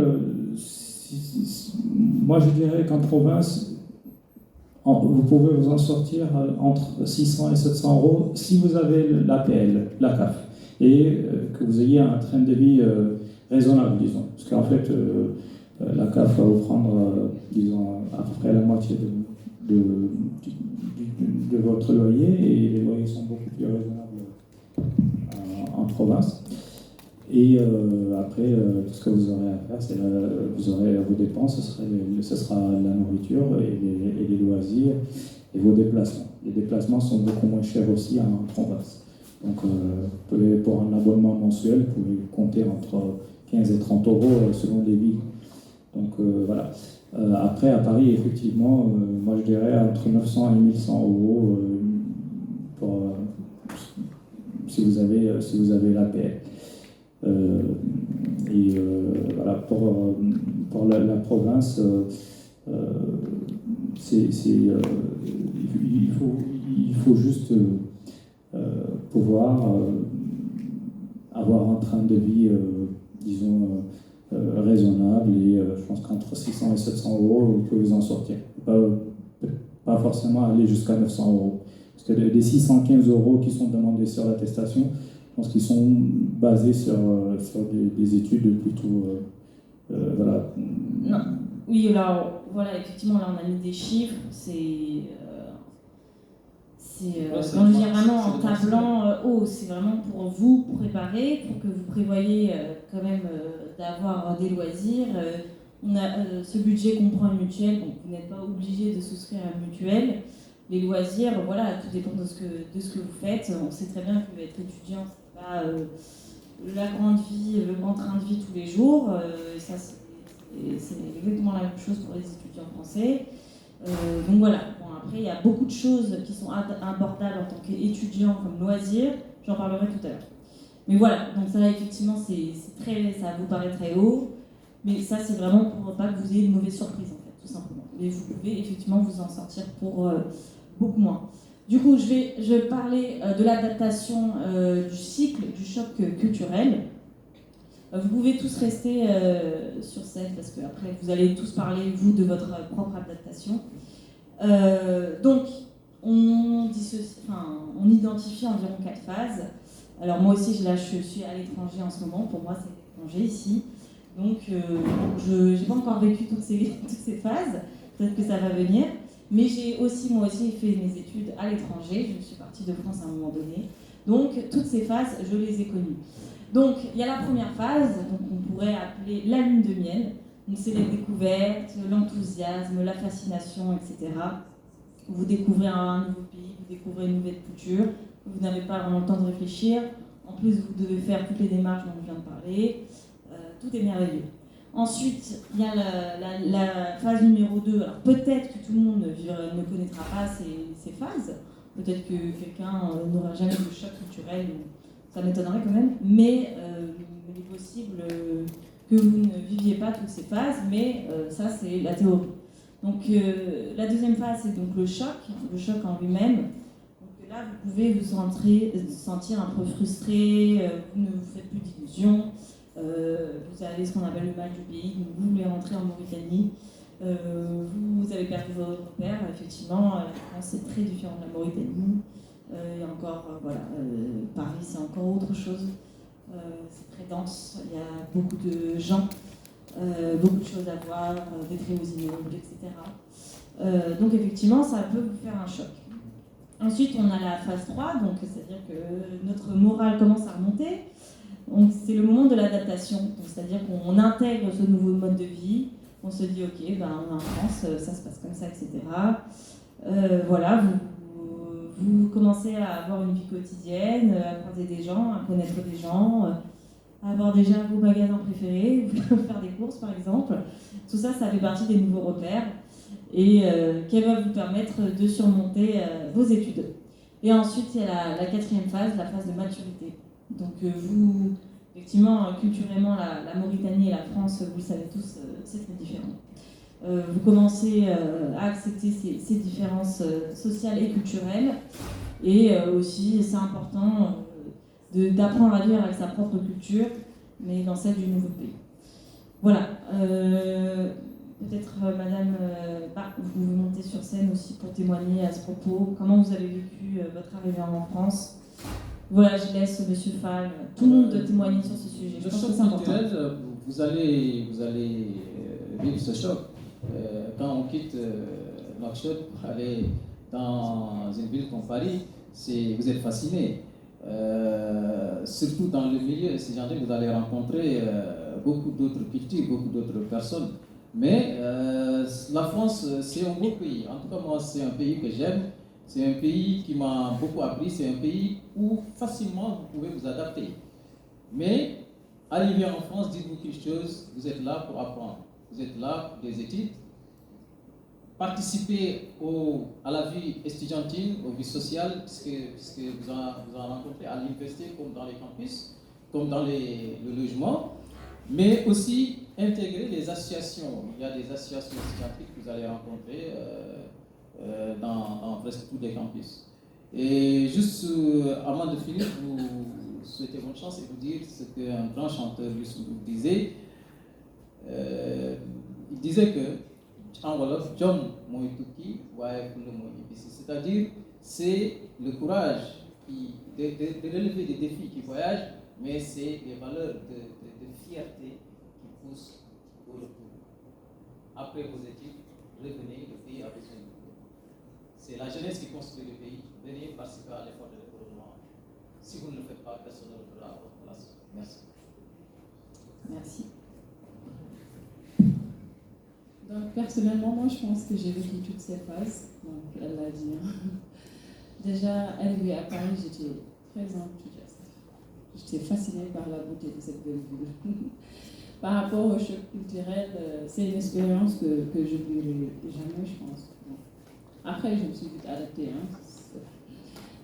moi je dirais qu'en province, vous pouvez vous en sortir entre 600 et 700 euros si vous avez l'APL, la CAF, et que vous ayez un train de vie raisonnable, disons. Parce qu'en fait, la CAF va vous prendre, disons, à peu près la moitié de votre loyer, et les loyers sont beaucoup plus raisonnables en province. Et après, tout ce que vous aurez à faire, c'est vous aurez vos dépenses, ce sera la nourriture et les loisirs et vos déplacements. Les déplacements sont beaucoup moins chers aussi en province. Donc, pour un abonnement mensuel, vous pouvez compter entre 15 et 30 euros selon les villes. Donc, voilà. Après, à Paris, effectivement, moi je dirais entre 900 et 1100 euros si vous avez l'APL. Voilà, pour la province, il faut juste pouvoir avoir un train de vie, disons, raisonnable, et je pense qu'entre 600 et 700 euros, vous pouvez vous en sortir. Pas forcément aller jusqu'à 900 euros. Parce que les 615 euros qui sont demandés sur l'attestation, je pense qu'ils sont basés sur des études plutôt. Voilà. Non. Oui, alors voilà, effectivement, là on a mis des chiffres, quand je dis vraiment en tablant haut, c'est vraiment pour vous préparer, pour que vous prévoyez quand même d'avoir des loisirs. Ce budget comprend une mutuelle, donc vous n'êtes pas obligé de souscrire à une mutuelle. Les loisirs, voilà, tout dépend de ce que vous faites. On sait très bien que être étudiant, c'est pas la grande vie, le grand train de vie tous les jours. Ça, c'est exactement la même chose pour les étudiants français. Donc voilà, bon, après il y a beaucoup de choses qui sont abordables en tant qu'étudiant comme loisir, j'en parlerai tout à l'heure. Mais voilà, donc ça effectivement ça vous paraît très haut, mais ça c'est vraiment pour pas que vous ayez une mauvaise surprise en fait, tout simplement. Mais vous pouvez effectivement vous en sortir pour beaucoup moins. Du coup, je vais parler de l'adaptation du cycle du choc culturel. Vous pouvez tous rester sur scène parce que après vous allez tous parler, vous, de votre propre adaptation. Donc, on identifie environ 4 phases. Alors moi aussi, je suis à l'étranger en ce moment. Pour moi, c'est l'étranger ici. Donc, je n'ai pas encore vécu toutes ces phases. Peut-être que ça va venir. Mais j'ai aussi, moi aussi, fait mes études à l'étranger. Je suis partie de France à un moment donné. Donc, toutes ces phases, je les ai connues. Donc, il y a la première phase, donc on pourrait appeler la lune de miel. Donc, c'est les découvertes, l'enthousiasme, la fascination, etc. Vous découvrez un nouveau pays, vous découvrez une nouvelle culture, vous n'avez pas vraiment le temps de réfléchir. En plus, vous devez faire toutes les démarches dont on vient de parler. Tout est merveilleux. Ensuite, il y a la phase numéro 2. Alors, peut-être que tout le monde ne connaîtra pas ces phases. Peut-être que quelqu'un n'aura jamais de choc culturel. Ça m'étonnerait quand même, mais il est possible que vous ne viviez pas toutes ces phases, mais ça c'est la théorie. Donc la deuxième phase c'est donc le choc en lui-même. Donc là vous pouvez vous sentir un peu frustré, vous ne vous faites plus d'illusions, vous avez ce qu'on appelle le mal du pays, donc vous voulez rentrer en Mauritanie, vous avez perdu votre repère, effectivement, la France c'est très différent de la Mauritanie. Il y a encore, Paris, c'est encore autre chose. C'est très dense, il y a beaucoup de gens, beaucoup de choses à voir, des très hauts immeubles, etc. Donc effectivement, ça peut vous faire un choc. Ensuite, on a la phase 3, donc c'est-à-dire que notre morale commence à remonter. Donc c'est le moment de l'adaptation, c'est-à-dire qu'on intègre ce nouveau mode de vie, on se dit ok, en France, ça se passe comme ça, etc. Voilà, vous commencez à avoir une vie quotidienne, à croiser des gens, à connaître des gens, à avoir déjà vos magasins préférés, faire des courses par exemple. Tout ça, ça fait partie des nouveaux repères et qui va vous permettre de surmonter vos études. Et ensuite, il y a la quatrième phase, la phase de maturité. Donc vous, effectivement, culturellement, la Mauritanie et la France, vous le savez tous, c'est très différent. Vous commencez à accepter ces différences sociales et culturelles. Et aussi, c'est important d'apprendre à vivre avec sa propre culture, mais dans celle du nouveau pays. Voilà. Peut-être, madame, vous pouvez monter sur scène aussi pour témoigner à ce propos. Comment vous avez vécu votre arrivée en France? Voilà, je laisse monsieur Fall, tout le monde témoigner sur ce sujet. Je pense que c'est important. Vous allez vivre ce choc. Quand on quitte Nouakchott pour aller dans une ville comme Paris, vous êtes fasciné. Surtout dans le milieu estudiantin, vous allez rencontrer beaucoup d'autres cultures, beaucoup d'autres personnes. Mais la France, c'est un beau pays. En tout cas, moi, c'est un pays que j'aime. C'est un pays qui m'a beaucoup appris. C'est un pays où facilement vous pouvez vous adapter. Mais arrivé en France, dites-vous quelque chose, vous êtes là pour apprendre. Vous êtes là pour des études. Participer à la vie estudiantine, aux vies sociales, puisque vous en rencontrez à l'université comme dans les campus, comme dans le logement, mais aussi intégrer les associations. Il y a des associations estudiantiques que vous allez rencontrer dans presque tous les campus. Et juste avant de finir, vous souhaitez bonne chance et vous dire ce qu'un grand chanteur disait. Il disait que en Wolof, Jom Moy Tukki, Waye Kulu Moy Ibisi. C'est-à-dire, c'est le courage de relever des défis qui voyagent, mais c'est des valeurs de fierté qui poussent au retour. Après vos études, revenez, le pays a besoin de vous. C'est la jeunesse qui construit le pays. Venez participer à l'effort de l'écologie. Si vous ne le faites pas, personne ne le fera à votre place. Merci. Merci. Donc, personnellement, moi, je pense que j'ai vécu toutes ces phases. Donc, elle l'a dit. Hein. Déjà, arrivée à Paris, j'étais très enthousiaste. J'étais fascinée par la beauté de cette belle ville. Par rapport au choc culturel, c'est une expérience que je n'oublierai jamais, je pense. Bon. Après, je me suis vite adaptée. Hein.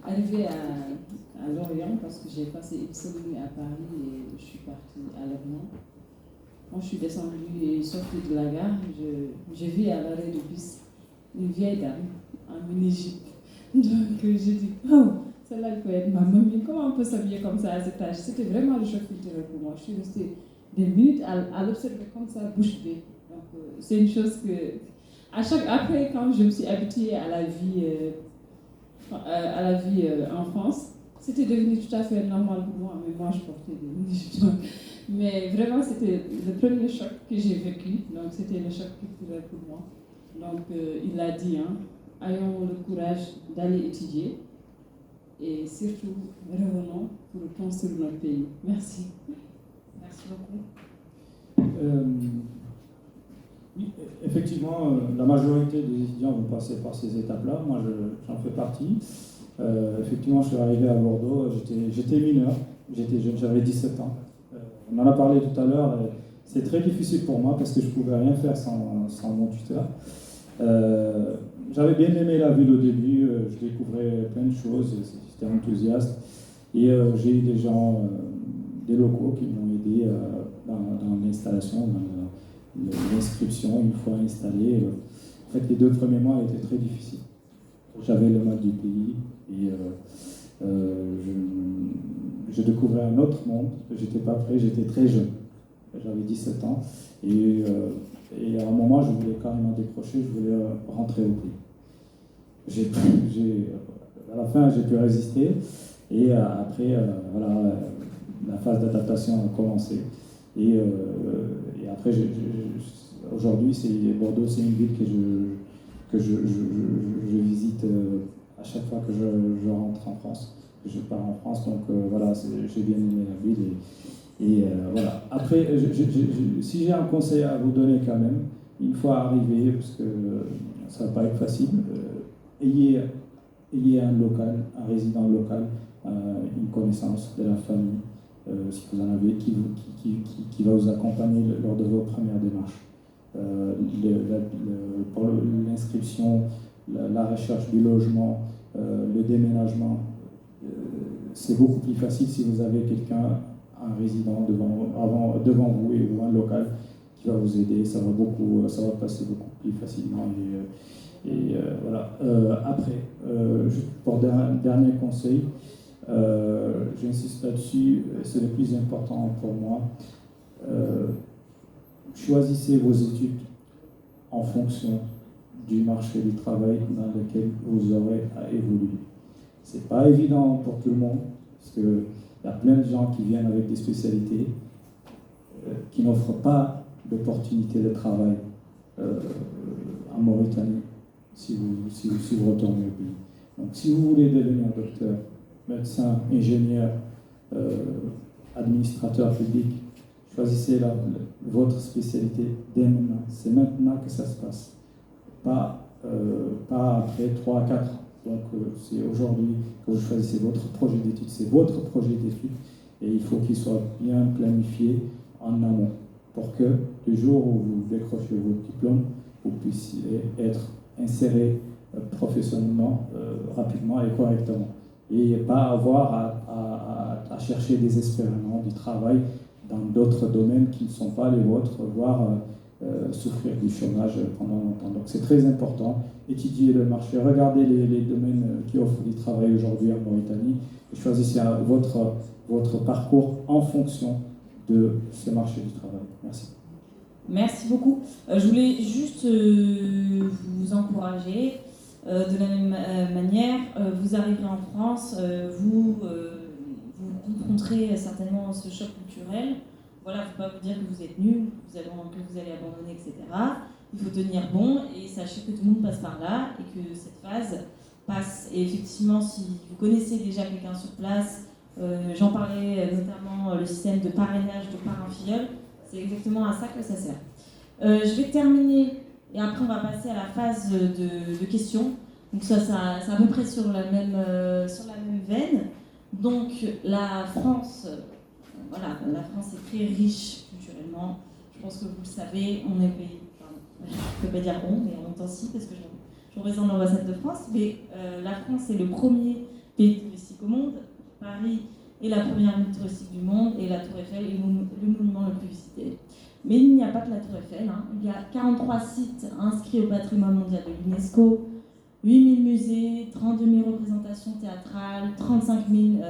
Arrivée à Lorient, parce que j'ai passé une seule nuit à Paris et je suis partie à Lorient. Quand je suis descendue et sortie de la gare, j'ai vu à l'arrêt de bus une vieille dame en mini-jupe. Donc j'ai dit, oh, celle-là, elle peut être ma mamie. Comment on peut s'habiller comme ça à cet âge? C'était vraiment le choc culturel pour moi. Je suis restée des minutes à l'observer comme ça, bouche bée. Donc c'est une chose que, après, quand je me suis habituée à la vie en France, c'était devenu tout à fait normal pour moi. Mais moi, je portais des mini-jupes. Mais vraiment, c'était le premier choc que j'ai vécu. Donc c'était le choc culturel pour moi. Donc il l'a dit, hein, ayons le courage d'aller étudier et surtout revenons pour construire notre pays. Merci. Merci beaucoup. Oui, effectivement, la majorité des étudiants vont passer par ces étapes-là. Moi, j'en fais partie. Effectivement, je suis arrivé à Bordeaux, j'étais mineur, j'étais jeune, j'avais 17 ans. On en a parlé tout à l'heure, c'est très difficile pour moi parce que je ne pouvais rien faire sans mon tuteur. J'avais bien aimé la ville au début, je découvrais plein de choses, j'étais enthousiaste. Et j'ai eu des gens, des locaux qui m'ont aidé dans l'installation, dans l'inscription une fois installé. En fait, les 2 premiers mois étaient très difficiles. J'avais le mal du pays et je découvrais un autre monde. J'étais pas prêt, j'étais très jeune. J'avais 17 ans et à un moment, je voulais carrément décrocher, je voulais rentrer au pays. À la fin, j'ai pu résister et après, voilà, la phase d'adaptation a commencé. Et après, aujourd'hui, Bordeaux, c'est une ville que je visite à chaque fois que je rentre en France, que je pars en France. Donc voilà, j'ai bien aimé la ville. Et voilà. Après, si j'ai un conseil à vous donner quand même, une fois arrivé, parce que ça ne va pas être facile, ayez un local, un résident local, une connaissance de la famille, si vous en avez, qui va vous accompagner lors de vos premières démarches. Pour l'inscription, la recherche du logement, le déménagement, c'est beaucoup plus facile si vous avez quelqu'un, un résident devant vous ou un local qui va vous aider. Ça va passer beaucoup plus facilement. Et voilà. Après, pour un dernier conseil, j'insiste là-dessus, c'est le plus important pour moi. Choisissez vos études en fonction du marché du travail dans lequel vous aurez à évoluer. C'est pas évident pour tout le monde, parce qu'il y a plein de gens qui viennent avec des spécialités qui n'offrent pas d'opportunités de travail en Mauritanie si vous retournez au pays. Donc si vous voulez devenir docteur, médecin, ingénieur, administrateur public, choisissez votre spécialité dès maintenant. C'est maintenant que ça se passe. Pas après 3 à 4 ans. Donc c'est aujourd'hui que vous choisissez votre projet d'études. C'est votre projet d'études et il faut qu'il soit bien planifié en amont pour que le jour où vous décrochez votre diplôme, vous puissiez être inséré professionnellement, rapidement et correctement. Et pas avoir à chercher désespérément du travail dans d'autres domaines qui ne sont pas les vôtres, voire souffrir du chômage pendant longtemps. Donc c'est très important, étudier le marché, regardez les domaines qui offrent du travail aujourd'hui en Mauritanie et choisissez votre parcours en fonction de ce marché du travail. Merci. Merci beaucoup. Je voulais juste vous encourager. De la même manière, vous arriverez en France, vous rencontrez certainement ce choc culturel. Voilà, il ne faut pas vous dire que vous êtes nul, que vous allez abandonner, etc. il faut tenir bon et sachez que tout le monde passe par là et que cette phase passe. Et effectivement, si vous connaissez déjà quelqu'un sur place, j'en parlais notamment le système de parrainage de parrain-filleul, c'est exactement à ça que ça sert. Je vais terminer et après on va passer à la phase de questions. Donc ça c'est à peu près sur la même veine. Donc la France, voilà, la France est très riche culturellement. Je pense que vous le savez, on est pays, pardon, je ne peux pas dire on, mais en même temps si, parce que je représente l'ambassade de France, mais la France est le premier pays touristique au monde. Paris est la première ville touristique du monde et la Tour Eiffel est le monument le plus visité. Mais il n'y a pas que la Tour Eiffel, hein. Il y a 43 sites inscrits au patrimoine mondial de l'UNESCO, 8000 musées, 32 000 représentations théâtrales, 35 000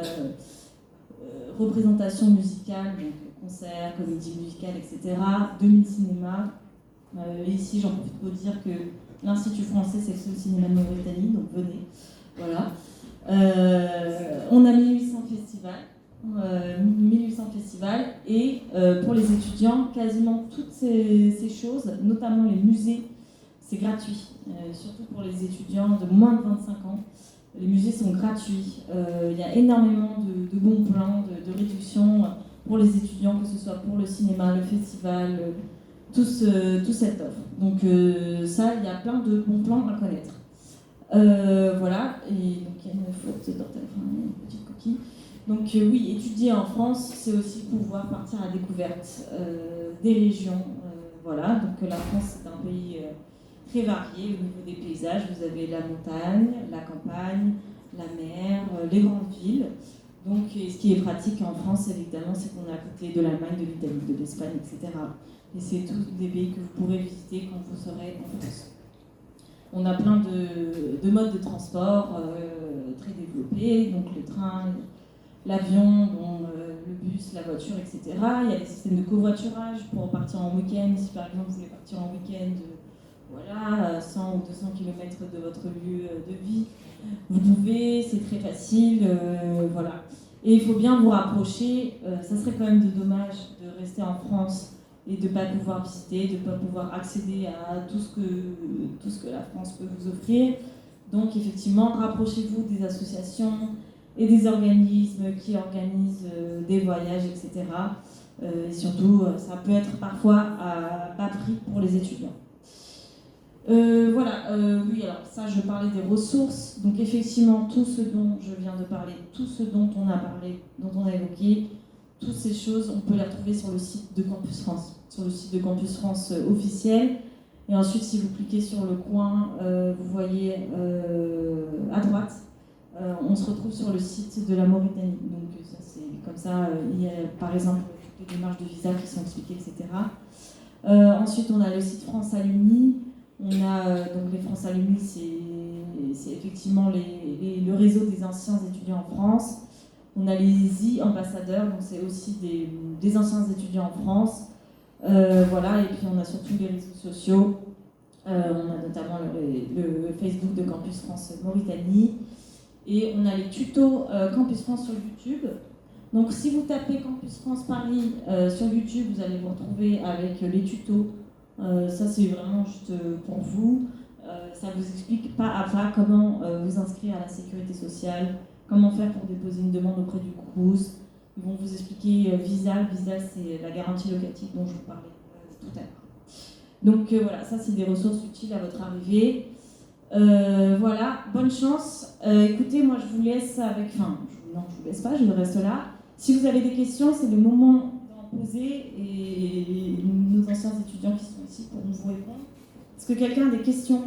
représentations musicales, donc concerts, comédies musicales, etc., 2000 cinémas. Ici, j'en profite pour dire que l'Institut français, c'est le seul cinéma de Mauritanie, donc venez. Voilà. On a 1800 festivals et pour les étudiants, quasiment toutes ces choses, notamment les musées, c'est gratuit, surtout pour les étudiants de moins de 25 ans. Les musées sont gratuits. Il y a énormément de bons plans, de réductions pour les étudiants, que ce soit pour le cinéma, le festival, tout cette offre. Donc ça, il y a plein de bons plans à connaître. Voilà, et donc il y a une faute d'orthographe, une petite coquille. Donc oui, étudier en France, c'est aussi pouvoir partir à la découverte des régions. Voilà, donc la France, c'est un pays très varié au niveau des paysages. Vous avez la montagne, la campagne, la mer, les grandes villes. Donc ce qui est pratique en France, évidemment, c'est qu'on est à côté de l'Allemagne, de l'Italie, de l'Espagne, etc. Et c'est tous des pays que vous pourrez visiter quand vous serez en France. On a plein de modes de transport très développés, donc le train, l'avion, le bus, la voiture, etc. Il y a des systèmes de covoiturage pour partir en week-end. Si par exemple vous voulez partir en week-end, voilà, 100 ou 200 km de votre lieu de vie, vous pouvez, c'est très facile, voilà. Et il faut bien vous rapprocher, ça serait quand même dommage de rester en France et de ne pas pouvoir visiter, de ne pas pouvoir accéder à tout ce que la France peut vous offrir. Donc effectivement, rapprochez-vous des associations et des organismes qui organisent des voyages, etc. Et surtout, ça peut être parfois à bas prix pour les étudiants. Voilà, oui, alors ça, je parlais des ressources. Donc effectivement, tout ce dont je viens de parler, tout ce dont on a parlé, dont on a évoqué, toutes ces choses, on peut les retrouver sur le site de Campus France, sur le site de Campus France officiel. Et ensuite, si vous cliquez sur le coin, vous voyez à droite, on se retrouve sur le site de la Mauritanie. Donc ça, c'est comme ça, il y a par exemple toutes les démarches de visa qui sont expliquées, etc. Ensuite, on a le site France Alumni. On a donc les France Alumni, c'est effectivement le réseau des anciens étudiants en France. On a les e-ambassadeurs, donc c'est aussi des anciens étudiants en France. Voilà, et puis on a surtout les réseaux sociaux. On a notamment le Facebook de Campus France Mauritanie. Et on a les tutos Campus France sur YouTube. Donc si vous tapez Campus France Paris sur YouTube, vous allez vous retrouver avec les tutos. Ça c'est vraiment juste pour vous. Ça vous explique pas à pas comment vous inscrire à la sécurité sociale, comment faire pour déposer une demande auprès du CROUS. Ils vont vous expliquer Visa. Visa, c'est la garantie locative dont je vous parlais tout à l'heure. Donc voilà, ça c'est des ressources utiles à votre arrivée. Voilà, bonne chance. Écoutez, moi je vous laisse avec... Enfin, non, je vous laisse pas, je reste là. Si vous avez des questions, c'est le moment d'en poser et nos anciens étudiants qui sont ici pourront vous répondre. Est-ce que quelqu'un a des questions ?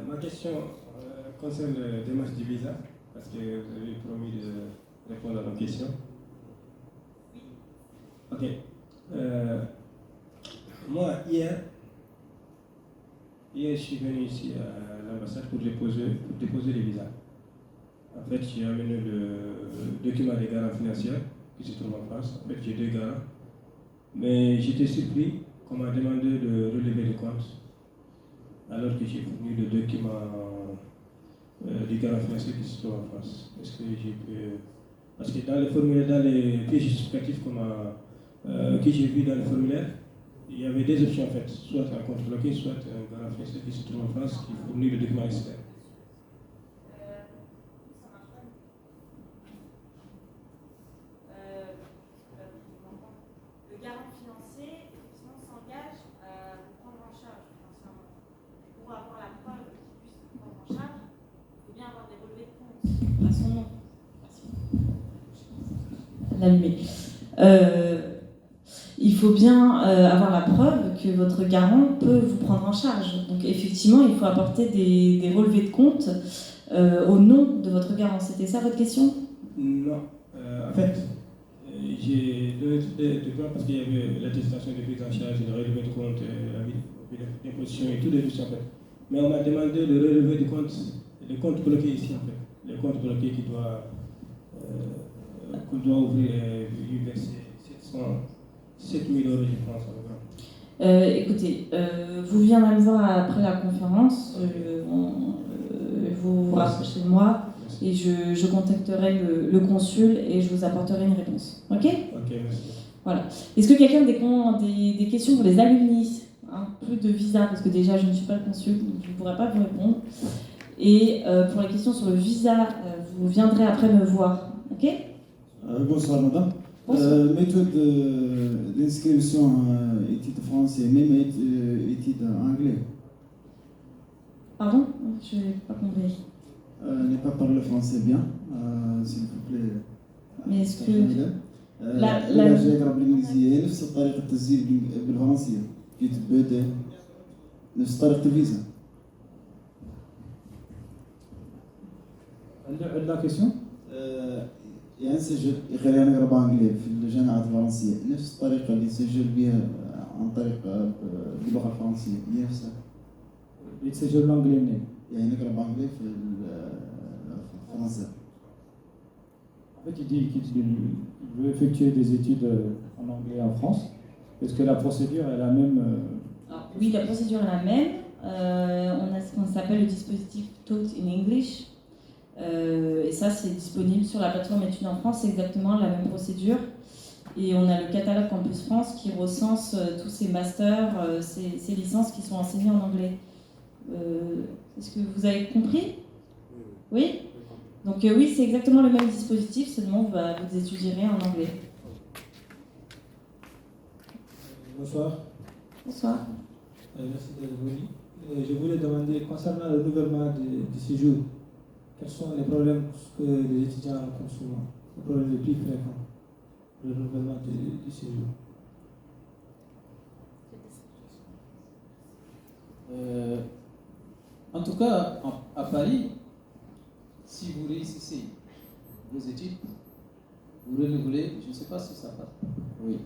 Ma question concerne le démarche du visa, parce que vous avez promis de répondre à nos questions. Ok. Moi, hier, je suis venu ici à l'ambassade pour déposer les visas. En fait, j'ai amené le document des garanties financières qui se trouvent en France. En fait, j'ai 2 garants. Mais j'étais surpris qu'on m'a demandé de relever le compte alors que j'ai fourni le document du garant financier qui se trouve en France. Est-ce que j'ai pu... Parce que dans les formulaires, dans les pièces justificatives que j'ai vu dans le formulaire, il y avait 2 options en fait, soit un compte bloqué, soit un garant financier qui se trouve en France qui fournit le document externe. Le garant financier, effectivement, s'engage à vous prendre en charge financièrement. Pour avoir la preuve qu'il puisse vous prendre en charge, il faut bien avoir des relevés de compte à son nom. L'allumer. Il faut bien avoir la preuve que votre garant peut vous prendre en charge. Donc effectivement, il faut apporter des relevés de compte au nom de votre garant. C'était ça votre question? Non. En fait, j'ai donné tous les documents parce qu'il y avait l'attestation de prise en charge, le relevé de compte, la d'imposition et tout les dossiers en fait. Mais on m'a demandé de relever du compte, le compte bloqué ici en fait. Le compte bloqué qu'on doit ouvrir et lui verser 7 000 € je pense. Écoutez, vous viendrez me voir après la conférence, vous vous rapprochez de moi et je contacterai le consul et je vous apporterai une réponse. Ok? Ok, merci. Voilà. Est-ce que quelqu'un a des questions pour les alumni, hein? Plus de visa, parce que déjà je ne suis pas le consul, donc je ne pourrai pas vous répondre. Et pour les questions sur le visa, vous viendrez après me voir. Ok? Bonsoir madame. Méthode d'inscription études français, même études anglais. Pardon? Je n'ai pas compris. Ne pas parler français bien, s'il vous plaît. Mais est-ce que... لا جاي أقرب بالإنجليزية نفس طريقة التسجيل بالفرنسية كي تبدأ نفس طريقة الفيزا. La question? يعني نسجل خلينا نقرا بانجلي في الجامعة الفرنسية نفس الطريقة اللي نسجل بها عن طريق باللغة الفرنسية هي نفسها. يتسجل بالانجلي منين؟ يعني نقرا بانجلي في الفرنسية. En fait, il dit qu'il veut effectuer des études en anglais en France. Est-ce que la procédure est la même? Alors, oui, la procédure est la même. On a ce qu'on s'appelle le dispositif Taught in English. Et ça, c'est disponible sur la plateforme Études en France, c'est exactement la même procédure. Et on a le catalogue Campus France qui recense tous ces masters, ces licences qui sont enseignées en anglais. Est-ce que vous avez compris? Oui? Donc oui, c'est exactement le même dispositif, seulement vous étudierez en anglais. Bonsoir. Bonsoir. Merci d'être venu. Je voulais demander, concernant le renouvellement du séjour, quels sont les problèmes que les étudiants rencontrent souvent, les problèmes les plus fréquents pour le renouvellement du séjour? En tout cas, à Paris, si vous réussissez vos études, vous renouvelez, je ne sais pas si ça passe, oui,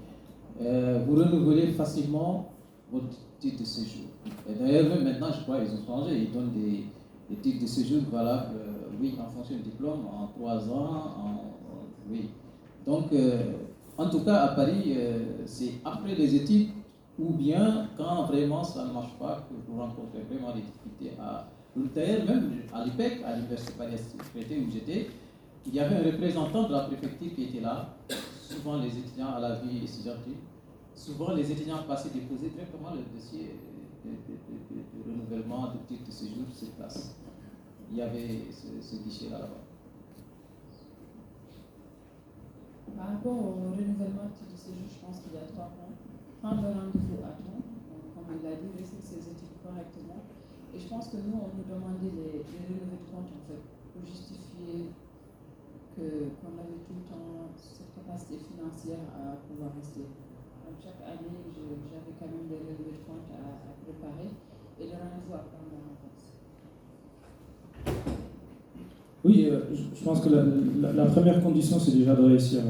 vous renouvelez facilement votre titre de séjour. Et d'ailleurs, même maintenant, je crois qu'ils ont changé, ils donnent des titres de séjour valables, oui, en fonction du diplôme, en 3 ans, oui. Donc, en tout cas, à Paris, c'est après les études, ou bien quand vraiment ça ne marche pas, que vous rencontrez vraiment des difficultés. D'ailleurs, même à l'IPEC, à l'Université Paris-Traité où j'étais, il y avait un représentant de la préfecture qui était là. Souvent, les étudiants à la vie étudiantine, souvent les étudiants passaient déposer directement le dossier de renouvellement de titre de séjour sur place. Il y avait ce guichet-là là-bas. Par rapport au renouvellement de titre de séjour, je pense qu'il y a 3 points. Prendre le rendez-vous à temps, comme il l'a dit, réussir ses études correctement. Et je pense que nous, on nous demandait les relevés de compte en fait, pour justifier qu'on avait tout le temps cette capacité financière à pouvoir rester. Donc chaque année, j'avais quand même des relevés de compte à préparer et le rendez-vous à prendre en avance. Oui, je pense que la première condition, c'est déjà de réussir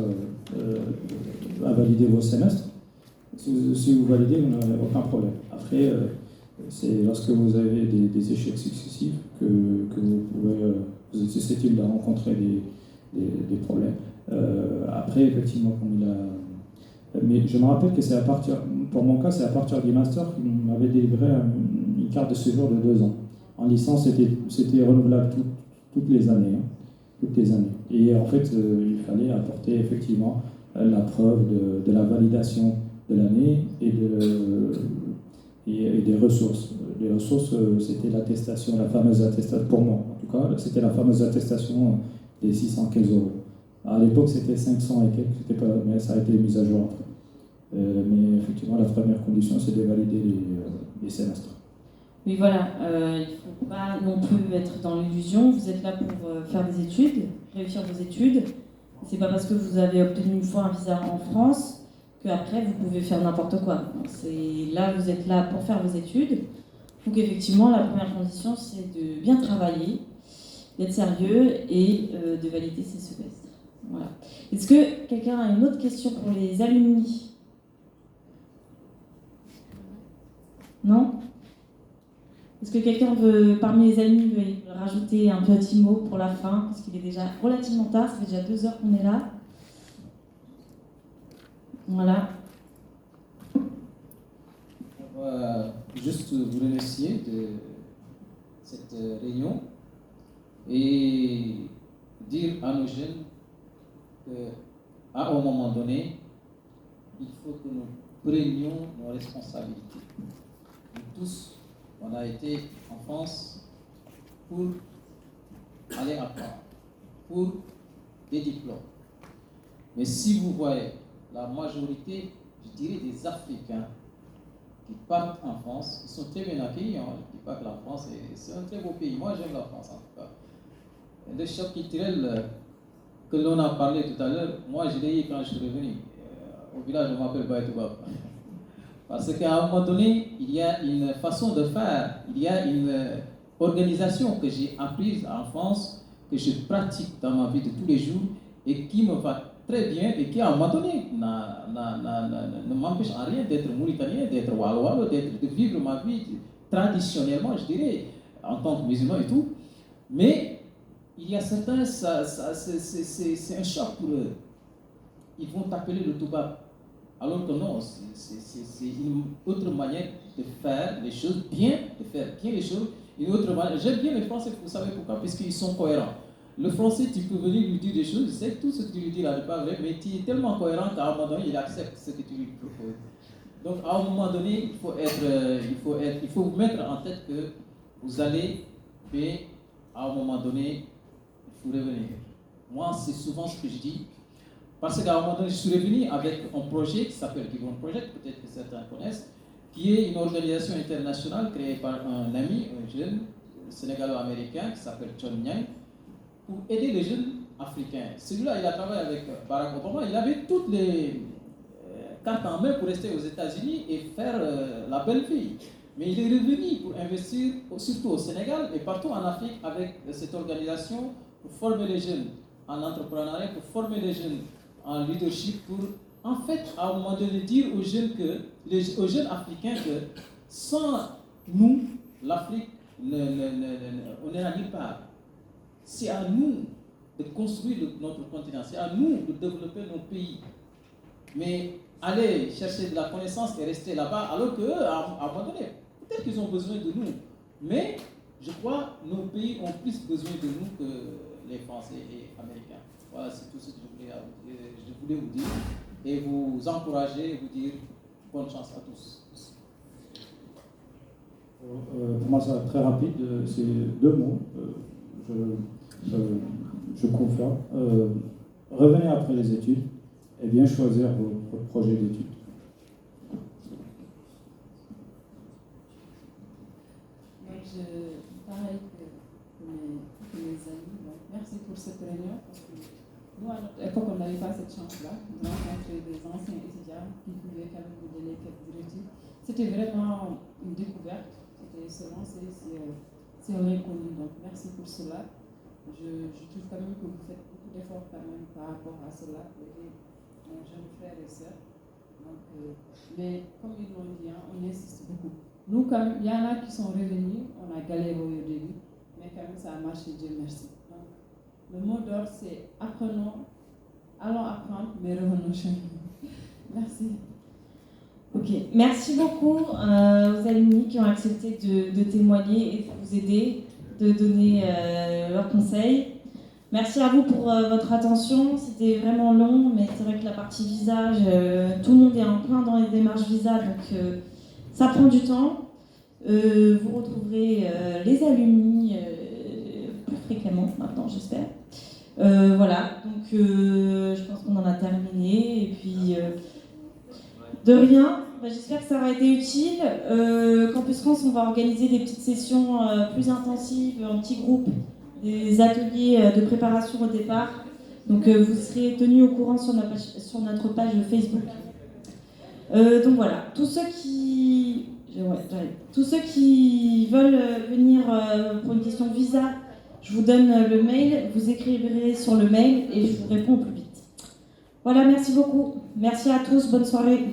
à valider vos semestres. Si vous validez, vous n'avez aucun problème. Après, c'est lorsque vous avez des échecs successifs que vous pouvez, vous êtes susceptible de rencontrer des problèmes. Après, effectivement, comme il a... Mais je me rappelle que c'est à partir, pour mon cas, c'est à partir du master qu'on m'avait délivré une carte de séjour de 2 ans. En licence, c'était renouvelable toutes les années. Toutes les années. Et en fait, il fallait apporter effectivement la preuve de la validation de l'année et des ressources. Les ressources, c'était l'attestation, la fameuse attestation, pour moi en tout cas, c'était la fameuse attestation des 615 €. À l'époque, c'était 500 et quelques, mais ça a été mis à jour après. Mais effectivement, la première condition, c'est de valider les semestres. Mais voilà, il ne faut pas non plus être dans l'illusion. Vous êtes là pour faire des études, réussir vos études. C'est pas parce que vous avez obtenu une fois un visa en France qu'après vous pouvez faire n'importe quoi. Là, vous êtes là pour faire vos études. Donc effectivement, la première condition, c'est de bien travailler, d'être sérieux et de valider ses semestres. Voilà. Est-ce que quelqu'un a une autre question pour les alumni? Non? Est-ce que quelqu'un veut, parmi les alumni, veut rajouter un petit mot pour la fin? Parce qu'il est déjà relativement tard, ça fait déjà 2 heures qu'on est là. Voilà. On va juste vous remercier de cette réunion et dire à nos jeunes qu'à un moment donné, il faut que nous prenions nos responsabilités. Nous tous, on a été en France pour aller apprendre, pour des diplômes. Mais si vous voyez la majorité, je dirais, des Africains qui partent en France, ils sont très bien accueillis. Je ne dis pas que la France, c'est un très beau pays. Moi, j'aime la France en tout cas. Le choc culturel que l'on a parlé tout à l'heure, moi, je l'ai eu quand je suis revenu. Au village, on m'appelle Baïtoubab. Parce qu'à un moment donné, il y a une façon de faire, il y a une organisation que j'ai apprise en France, que je pratique dans ma vie de tous les jours et qui me va très bien et qui, à un moment donné, ne m'empêche en rien d'être mauritanien, d'être walo, de vivre ma vie traditionnellement, je dirais, en tant que musulman et tout. Mais il y a certains, c'est un choc pour eux. Ils vont t'appeler le toubab. Alors que non, c'est une autre manière de faire les choses bien, de faire bien les choses. Une autre manière. J'aime bien les Français, vous savez pourquoi? Parce qu'ils sont cohérents. Le Français, tu peux venir lui dire des choses, il sait que tout ce que tu lui dis là n'est pas vrai, mais tu es tellement cohérent qu'à un moment donné, il accepte ce que tu lui proposes. Donc à un moment donné, il faut vous mettre en tête que vous allez, mais à un moment donné, il faut revenir. Moi, c'est souvent ce que je dis. Parce qu'à un moment donné, je suis revenu avec un projet qui s'appelle Gibon Project, peut-être que certains connaissent, qui est une organisation internationale créée par un ami, un jeune sénégalo-américain qui s'appelle John Nyang, pour aider les jeunes africains. Celui-là, il a travaillé avec Barack Obama, il avait toutes les cartes en main pour rester aux États-Unis et faire la belle vie. Mais il est revenu pour investir surtout au Sénégal et partout en Afrique avec cette organisation pour former les jeunes en entrepreneuriat, pour former les jeunes en leadership, pour en fait à un moment donné dire aux jeunes africains que sans nous, l'Afrique, on n'ira nulle part. C'est à nous de construire notre continent, c'est à nous de développer nos pays. Mais aller chercher de la connaissance et rester là-bas, alors qu'eux, à un moment donné, peut-être qu'ils ont besoin de nous. Mais je crois que nos pays ont plus besoin de nous que les Français et Américains. Voilà, c'est tout ce que je voulais vous dire. Et vous encourager et vous dire bonne chance à tous. Pour moi, ça va être très rapide. C'est 2 mots. Je confirme. Revenez après les études et bien choisir votre projet d'études. Pareil que mes amis, donc merci pour cette réunion. Parce que nous, à notre époque, on n'avait pas cette chance-là de rencontrer des anciens étudiants qui pouvaient quand même nous donner quelques directives. C'était vraiment une découverte. C'était se lancer, c'est l'inconnu. Donc merci pour cela. Je trouve quand même que vous faites beaucoup d'efforts quand même par rapport à cela pour aider nos jeunes frères et sœurs. Donc, mais comme ils l'ont dit, on insiste beaucoup. Nous, quand même, il y en a qui sont revenus, on a galéré au début, mais quand même ça a marché, Dieu merci. Donc, le mot d'ordre, c'est apprenons allons apprendre, mais revenons chez nous. Merci. Ok, merci beaucoup aux alumni qui ont accepté de témoigner et de vous aider, de donner leurs conseils. Merci à vous pour votre attention. C'était vraiment long, mais c'est vrai que la partie visage, tout le monde est en plein dans les démarches visa, donc ça prend du temps. Vous retrouverez les alumni plus fréquemment maintenant, j'espère. Voilà, donc je pense qu'on en a terminé. Et puis, de rien, j'espère que ça aura été utile. Campus France, on va organiser des petites sessions plus intensives en petits groupes, des ateliers de préparation au départ. Donc vous serez tenus au courant sur notre page Facebook. Donc voilà, tous ceux qui veulent venir pour une question visa, je vous donne le mail, vous écrivez sur le mail et je vous réponds au plus vite. Voilà, merci beaucoup. Merci à tous, bonne soirée.